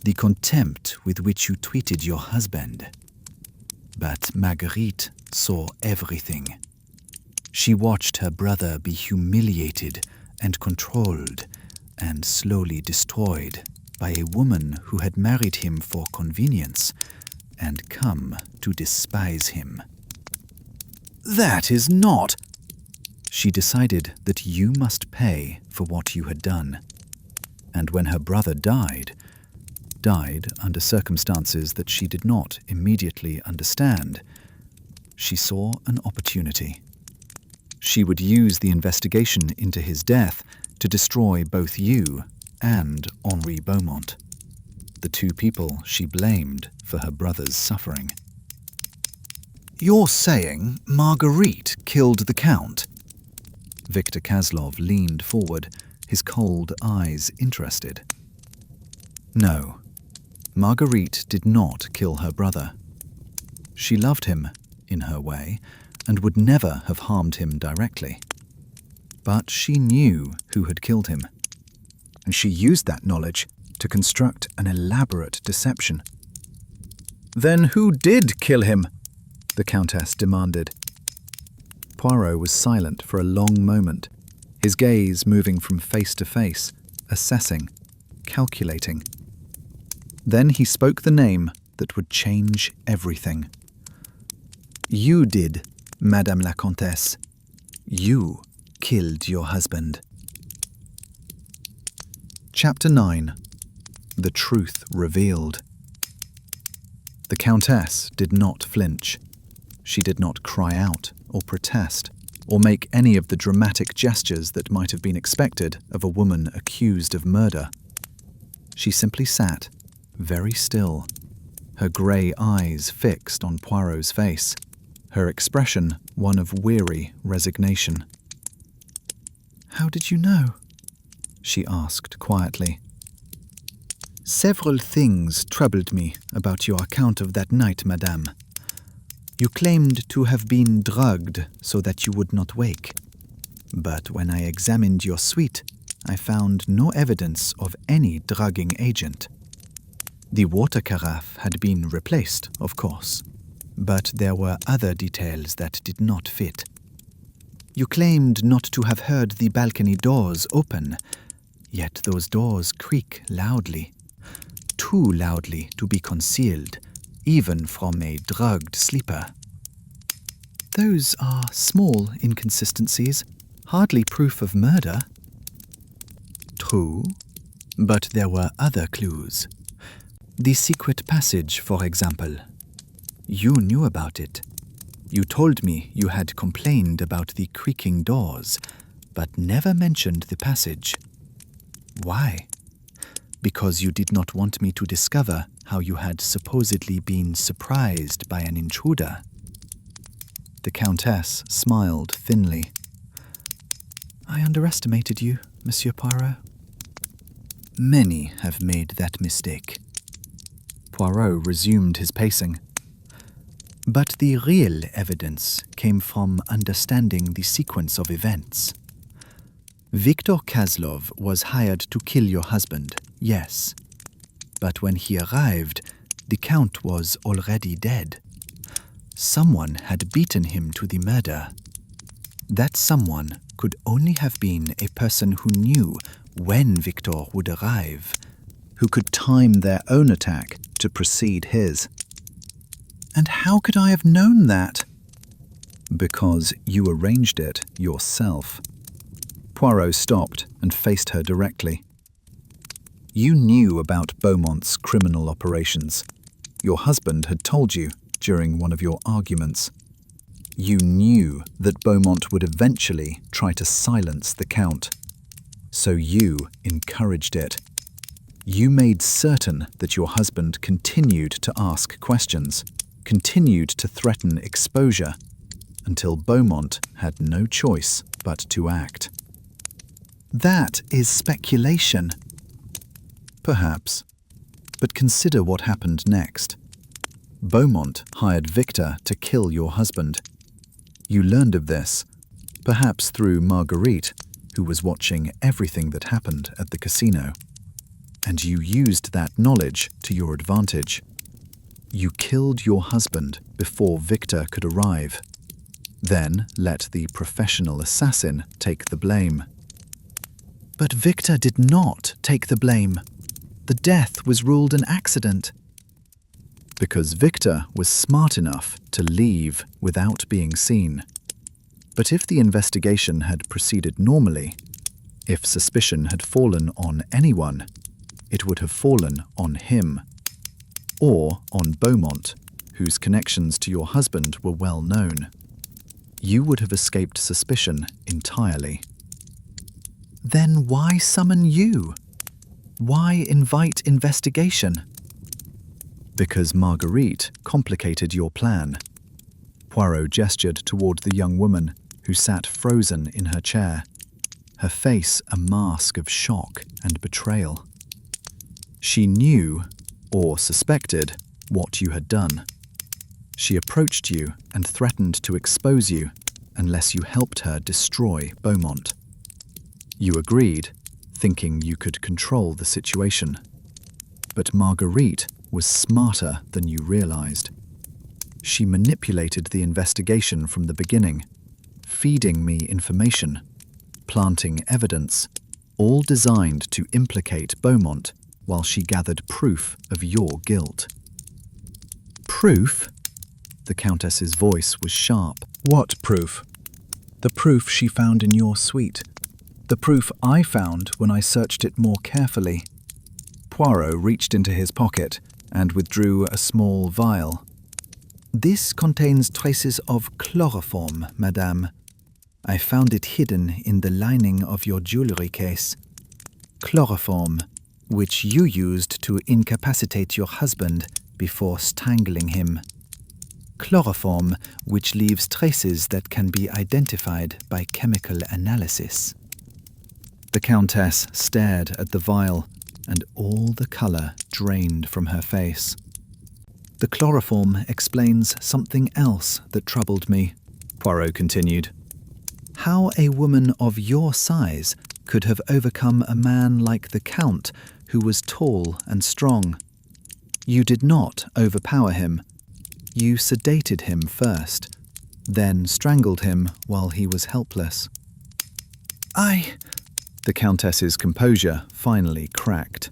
A: the contempt with which you treated your husband. But Marguerite saw everything. She watched her brother be humiliated and controlled and slowly destroyed by a woman who had married him for convenience and come to despise him." "That is not—" "She decided that you must pay for what you had done. And when her brother died under circumstances that she did not immediately understand, she saw an opportunity. She would use the investigation into his death to destroy both you and Henri Beaumont, the two people she blamed for her brother's suffering." "You're saying Marguerite killed the Count?" Victor Caslov leaned forward, his cold eyes interested. "No, Marguerite did not kill her brother. She loved him, in her way, and would never have harmed him directly. But she knew who had killed him, and she used that knowledge to construct an elaborate deception." "Then who did kill him?" the Countess demanded. Poirot was silent for a long moment, his gaze moving from face to face, assessing, calculating, Then he spoke the name that would change everything. You did, Madame la Comtesse. You killed your husband. Chapter 9. The Truth Revealed. The Countess did not flinch. She did not cry out or protest or make any of the dramatic gestures that might have been expected of a woman accused of murder. She simply sat, very still, her grey eyes fixed on Poirot's face, her expression one of weary resignation. "How did you know?" she asked quietly. "Several things troubled me about your account of that night, madame. You claimed to have been drugged so that you would not wake. But when I examined your suite, I found no evidence of any drugging agent. The water carafe had been replaced, of course, but there were other details that did not fit. You claimed not to have heard the balcony doors open, yet those doors creak loudly, too loudly to be concealed, even from a drugged sleeper. Those are small inconsistencies, hardly proof of murder. True, but there were other clues. The secret passage, for example. You knew about it. You told me you had complained about the creaking doors, but never mentioned the passage. Why? Because you did not want me to discover how you had supposedly been surprised by an intruder. The Countess smiled thinly. I underestimated you, Monsieur Poirot. Many have made that mistake. Poirot resumed his pacing. But the real evidence came from understanding the sequence of events. Victor Kozlov was hired to kill your husband, yes. But when he arrived, the Count was already dead. Someone had beaten him to the murder. That someone could only have been a person who knew when Victor would arrive, who could time their own attack to precede his. And how could I have known that? Because you arranged it yourself. Poirot stopped and faced her directly. You knew about Beaumont's criminal operations. Your husband had told you during one of your arguments. You knew that Beaumont would eventually try to silence the Count. So you encouraged it. You made certain that your husband continued to ask questions, continued to threaten exposure, until Beaumont had no choice but to act. That is speculation. Perhaps. But consider what happened next. Beaumont hired Victor to kill your husband. You learned of this, perhaps through Marguerite, who was watching everything that happened at the casino. And you used that knowledge to your advantage. You killed your husband before Victor could arrive. Then let the professional assassin take the blame. But Victor did not take the blame. The death was ruled an accident. Because Victor was smart enough to leave without being seen. But if the investigation had proceeded normally, if suspicion had fallen on anyone, it would have fallen on him. Or on Beaumont, whose connections to your husband were well known. You would have escaped suspicion entirely. Then why summon you? Why invite investigation? Because Marguerite complicated your plan. Poirot gestured toward the young woman who sat frozen in her chair, her face a mask of shock and betrayal. She knew, or suspected, what you had done. She approached you and threatened to expose you unless you helped her destroy Beaumont. You agreed, thinking you could control the situation. But Marguerite was smarter than you realized. She manipulated the investigation from the beginning, feeding me information, planting evidence, all designed to implicate Beaumont while she gathered proof of your guilt. Proof? The Countess's voice was sharp. What proof? The proof she found in your suite. The proof I found when I searched it more carefully. Poirot reached into his pocket and withdrew a small vial. This contains traces of chloroform, madame. I found it hidden in the lining of your jewelry case. Chloroform, which you used to incapacitate your husband before strangling him. Chloroform, which leaves traces that can be identified by chemical analysis. The Countess stared at the vial, and all the colour drained from her face. The chloroform explains something else that troubled me, Poirot continued. How a woman of your size could have overcome a man like the Count, who was tall and strong. You did not overpower him. You sedated him first, then strangled him while he was helpless. The Countess's composure finally cracked.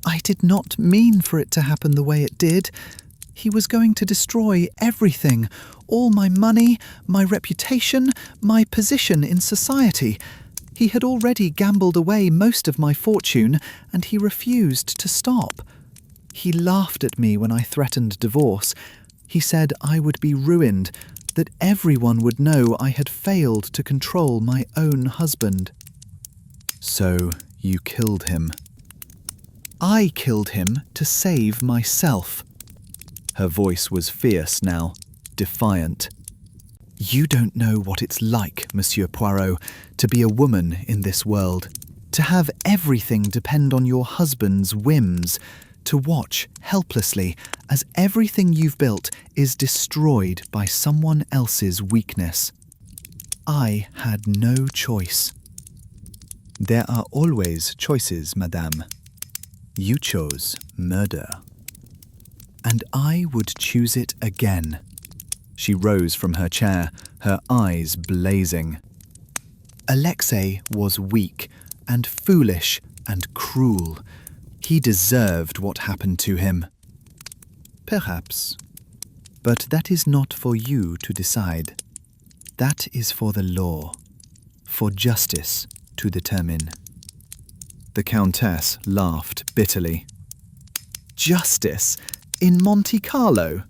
A: I did not mean for it to happen the way it did. He was going to destroy everything, all my money, my reputation, my position in society. He had already gambled away most of my fortune, and he refused to stop. He laughed at me when I threatened divorce. He said I would be ruined, that everyone would know I had failed to control my own husband. So you killed him. I killed him to save myself. Her voice was fierce now, defiant. You don't know what it's like, Monsieur Poirot, to be a woman in this world, to have everything depend on your husband's whims, to watch helplessly as everything you've built is destroyed by someone else's weakness. I had no choice. There are always choices, madame. You chose murder. And I would choose it again. She rose from her chair, her eyes blazing. Alexei was weak and foolish and cruel. He deserved what happened to him. Perhaps. But that is not for you to decide. That is for the law, for justice to determine. The Countess laughed bitterly. Justice? In Monte Carlo?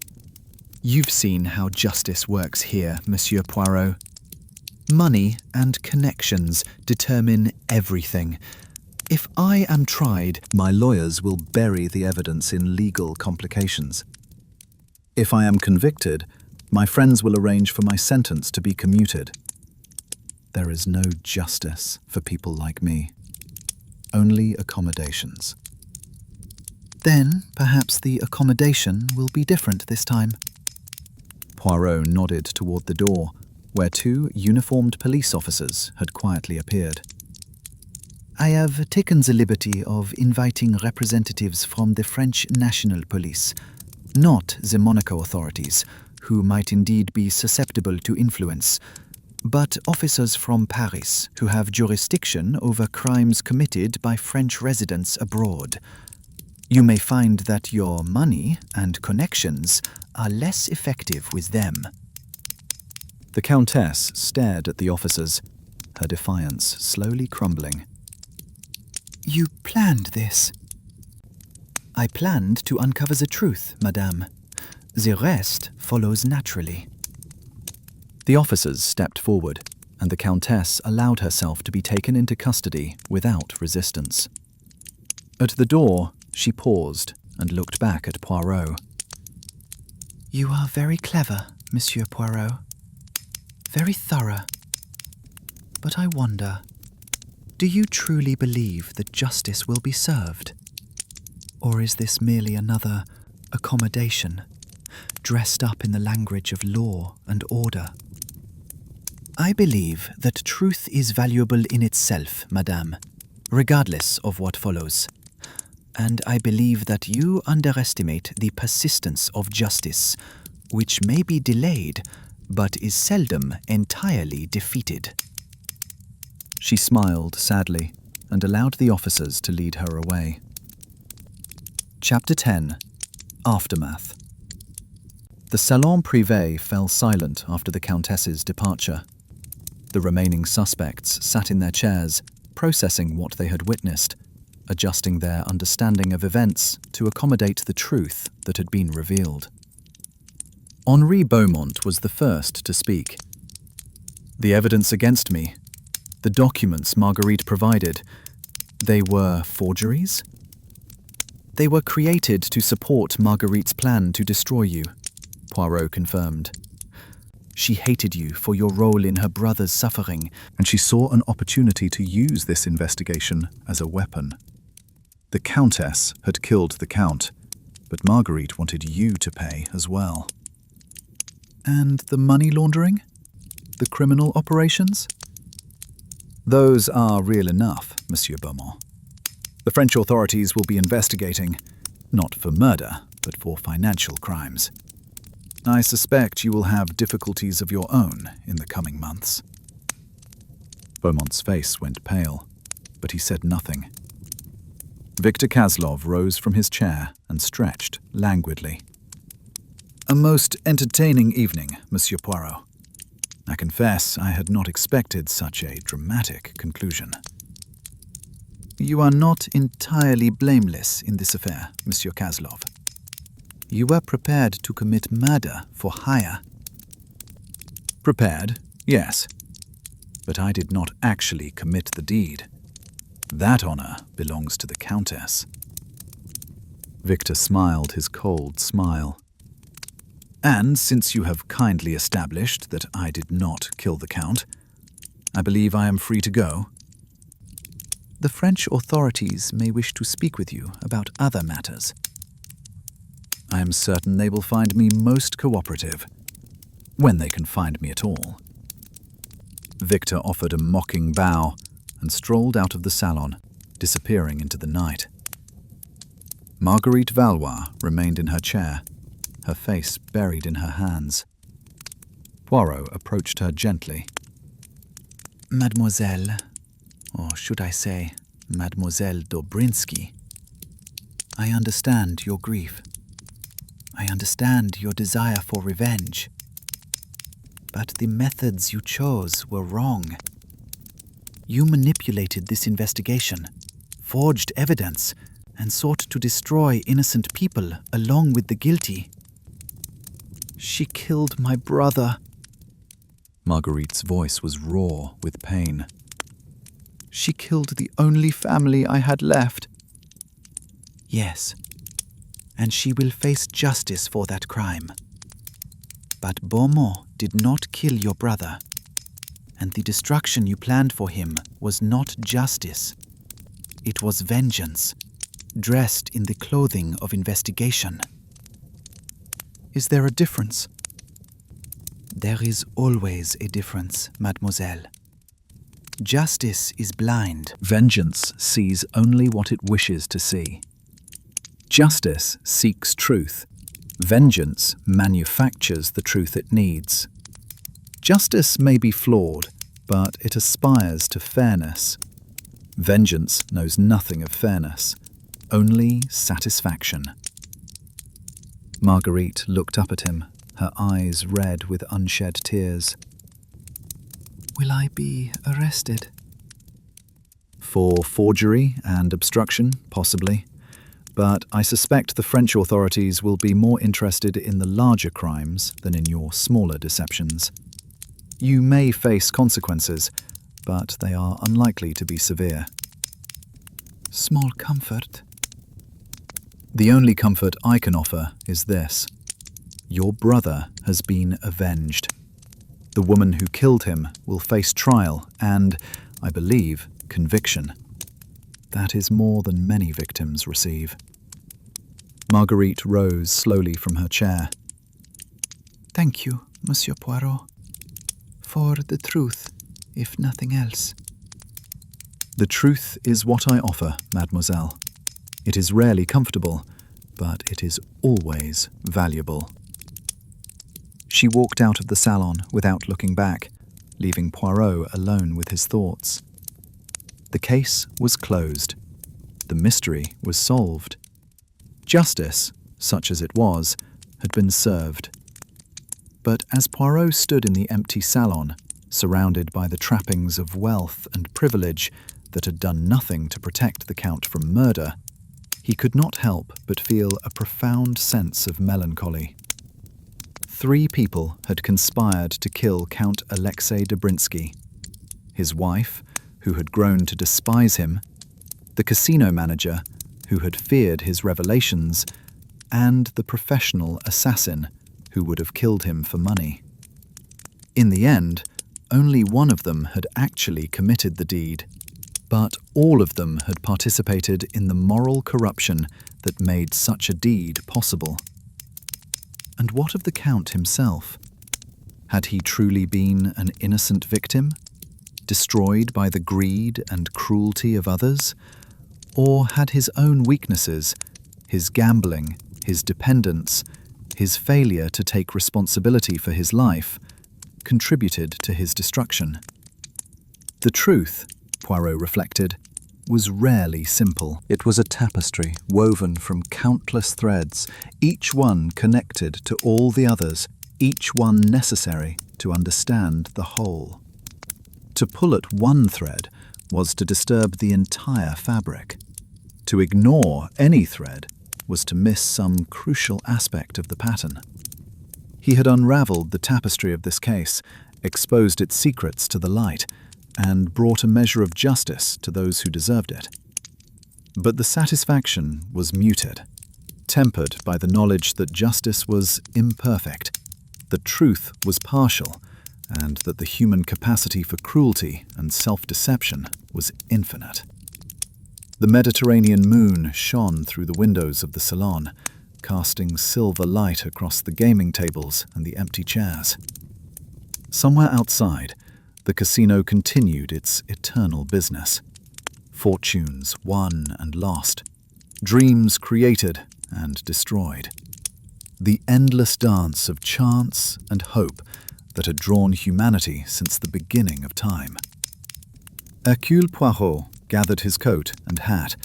A: You've seen how justice works here, Monsieur Poirot. Money and connections determine everything. If I am tried, my lawyers will bury the evidence in legal complications. If I am convicted, my friends will arrange for my sentence to be commuted. There is no justice for people like me. Only accommodations. Then, perhaps the accommodation will be different this time. Poirot nodded toward the door, where two uniformed police officers had quietly appeared. I have taken the liberty of inviting representatives from the French National Police, not the Monaco authorities, who might indeed be susceptible to influence, but officers from Paris who have jurisdiction over crimes committed by French residents abroad. You may find that your money and connections are less effective with them. The Countess stared at the officers, her defiance slowly crumbling. You planned this. I planned to uncover the truth, madame. The rest follows naturally. The officers stepped forward, and the Countess allowed herself to be taken into custody without resistance. At the door, she paused and looked back at Poirot. You are very clever, Monsieur Poirot. Very thorough. But I wonder, do you truly believe that justice will be served? Or is this merely another accommodation, dressed up in the language of law and order? I believe that truth is valuable in itself, madame, regardless of what follows. And I believe that you underestimate the persistence of justice, which may be delayed, but is seldom entirely defeated. She smiled sadly and allowed the officers to lead her away. Chapter 10. Aftermath. The salon privé fell silent after the Countess's departure. The remaining suspects sat in their chairs, processing what they had witnessed, adjusting their understanding of events to accommodate the truth that had been revealed. Henri Beaumont was the first to speak. The evidence against me, the documents Marguerite provided, they were forgeries? They were created to support Marguerite's plan to destroy you, Poirot confirmed. She hated you for your role in her brother's suffering, and she saw an opportunity to use this investigation as a weapon. The Countess had killed the Count, but Marguerite wanted you to pay as well. And the money laundering? The criminal operations? Those are real enough, Monsieur Beaumont. The French authorities will be investigating, not for murder, but for financial crimes. I suspect you will have difficulties of your own in the coming months. Beaumont's face went pale, but he said nothing. Victor Kazlov rose from his chair and stretched languidly. A most entertaining evening, Monsieur Poirot. I confess I had not expected such a dramatic conclusion. You are not entirely blameless in this affair, Monsieur Kazlov. You were prepared to commit murder for hire. Prepared, yes. But I did not actually commit the deed. That honor belongs to the Countess. Victor smiled his cold smile. And since you have kindly established that I did not kill the Count, I believe I am free to go. The French authorities may wish to speak with you about other matters. I am certain they will find me most cooperative, when they can find me at all. Victor offered a mocking bow and strolled out of the salon, disappearing into the night. Marguerite Valois remained in her chair, her face buried in her hands. Poirot approached her gently. Mademoiselle, or should I say, Mademoiselle Dobrinsky, I understand your grief. I understand your desire for revenge. But the methods you chose were wrong. You manipulated this investigation, forged evidence, and sought to destroy innocent people along with the guilty. She killed my brother. Marguerite's voice was raw with pain. She killed the only family I had left. Yes, and she will face justice for that crime. But Beaumont did not kill your brother, and the destruction you planned for him was not justice. It was vengeance, dressed in the clothing of investigation. Is there a difference? There is always a difference, mademoiselle. Justice is blind. Vengeance sees only what it wishes to see. Justice seeks truth. Vengeance manufactures the truth it needs. Justice may be flawed, but it aspires to fairness. Vengeance knows nothing of fairness, only satisfaction. Marguerite looked up at him, her eyes red with unshed tears. Will I be arrested? For forgery and obstruction, possibly. But I suspect the French authorities will be more interested in the larger crimes than in your smaller deceptions. You may face consequences, but they are unlikely to be severe. Small comfort. The only comfort I can offer is this. Your brother has been avenged. The woman who killed him will face trial and, I believe, conviction. That is more than many victims receive. Marguerite rose slowly from her chair. Thank you, Monsieur Poirot, for the truth, if nothing else. The truth is what I offer, mademoiselle. It is rarely comfortable, but it is always valuable. She walked out of the salon without looking back, leaving Poirot alone with his thoughts. The case was closed. The mystery was solved. Justice, such as it was, had been served. But as Poirot stood in the empty salon, surrounded by the trappings of wealth and privilege that had done nothing to protect the Count from murder, he could not help but feel a profound sense of melancholy. 3 people had conspired to kill Count Alexei Dobrinsky: his wife, who had grown to despise him, the casino manager, who had feared his revelations, and the professional assassin, who would have killed him for money. In the end, only one of them had actually committed the deed, but all of them had participated in the moral corruption that made such a deed possible. And what of the Count himself? Had he truly been an innocent victim, destroyed by the greed and cruelty of others? Or had his own weaknesses, his gambling, his dependence, his failure to take responsibility for his life, contributed to his destruction? The truth, Poirot reflected, was rarely simple. It was a tapestry woven from countless threads, each one connected to all the others, each one necessary to understand the whole. To pull at one thread was to disturb the entire fabric. To ignore any thread was to miss some crucial aspect of the pattern. He had unraveled the tapestry of this case, exposed its secrets to the light, and brought a measure of justice to those who deserved it. But the satisfaction was muted, tempered by the knowledge that justice was imperfect, that truth was partial, and that the human capacity for cruelty and self-deception was infinite. The Mediterranean moon shone through the windows of the salon, casting silver light across the gaming tables and the empty chairs. Somewhere outside, the casino continued its eternal business. Fortunes won and lost, dreams created and destroyed. The endless dance of chance and hope that had drawn humanity since the beginning of time. Hercule Poirot gathered his coat and hat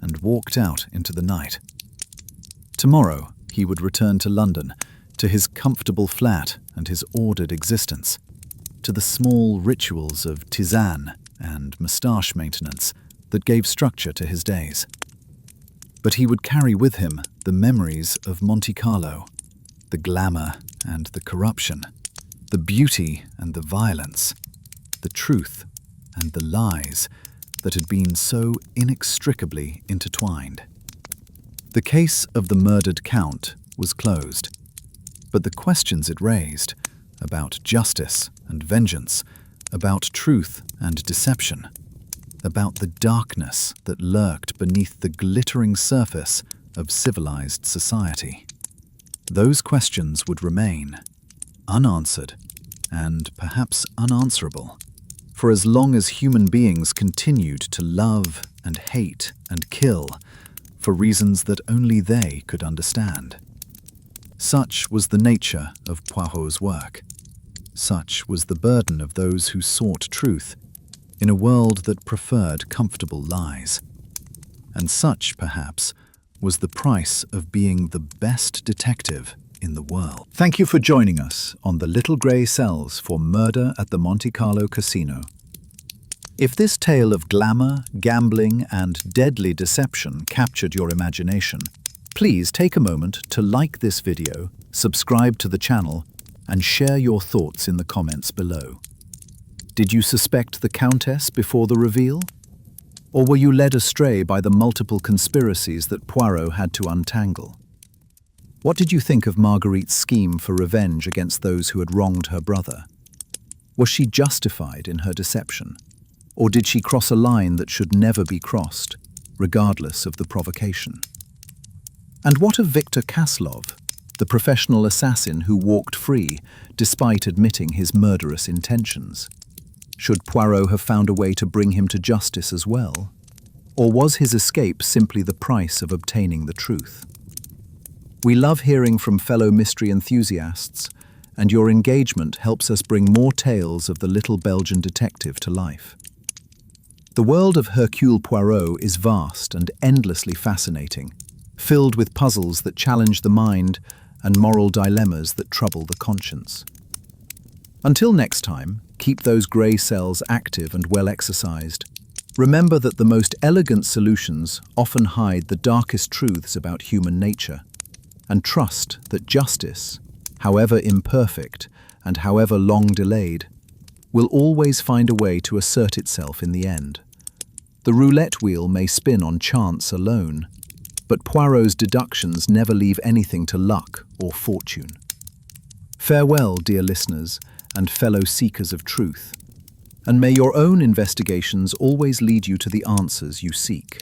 A: and walked out into the night. Tomorrow he would return to London, to his comfortable flat and his ordered existence, to the small rituals of tisane and moustache maintenance that gave structure to his days. But he would carry with him the memories of Monte Carlo, the glamour and the corruption, the beauty and the violence, the truth and the lies that had been so inextricably intertwined. The case of the murdered Count was closed, but the questions it raised about justice and vengeance, about truth and deception, about the darkness that lurked beneath the glittering surface of civilized society. Those questions would remain unanswered and perhaps unanswerable for as long as human beings continued to love and hate and kill for reasons that only they could understand. Such was the nature of Poirot's work. Such was the burden of those who sought truth in a world that preferred comfortable lies. And such, perhaps, was the price of being the best detective in the world. Thank you for joining us on the Little Grey Cells for Murder at the Monte Carlo Casino. If this tale of glamour, gambling, and deadly deception captured your imagination, please take a moment to like this video, subscribe to the channel, and share your thoughts in the comments below. Did you suspect the Countess before the reveal? Or were you led astray by the multiple conspiracies that Poirot had to untangle? What did you think of Marguerite's scheme for revenge against those who had wronged her brother? Was she justified in her deception? Or did she cross a line that should never be crossed, regardless of the provocation? And what of Victor Kaslov, the professional assassin who walked free despite admitting his murderous intentions? Should Poirot have found a way to bring him to justice as well? Or was his escape simply the price of obtaining the truth? We love hearing from fellow mystery enthusiasts, and your engagement helps us bring more tales of the little Belgian detective to life. The world of Hercule Poirot is vast and endlessly fascinating, filled with puzzles that challenge the mind and moral dilemmas that trouble the conscience. Until next time, keep those grey cells active and well exercised. Remember that the most elegant solutions often hide the darkest truths about human nature, and trust that justice, however imperfect and however long delayed, will always find a way to assert itself in the end. The roulette wheel may spin on chance alone, but Poirot's deductions never leave anything to luck or fortune. Farewell, dear listeners and fellow seekers of truth, and may your own investigations always lead you to the answers you seek.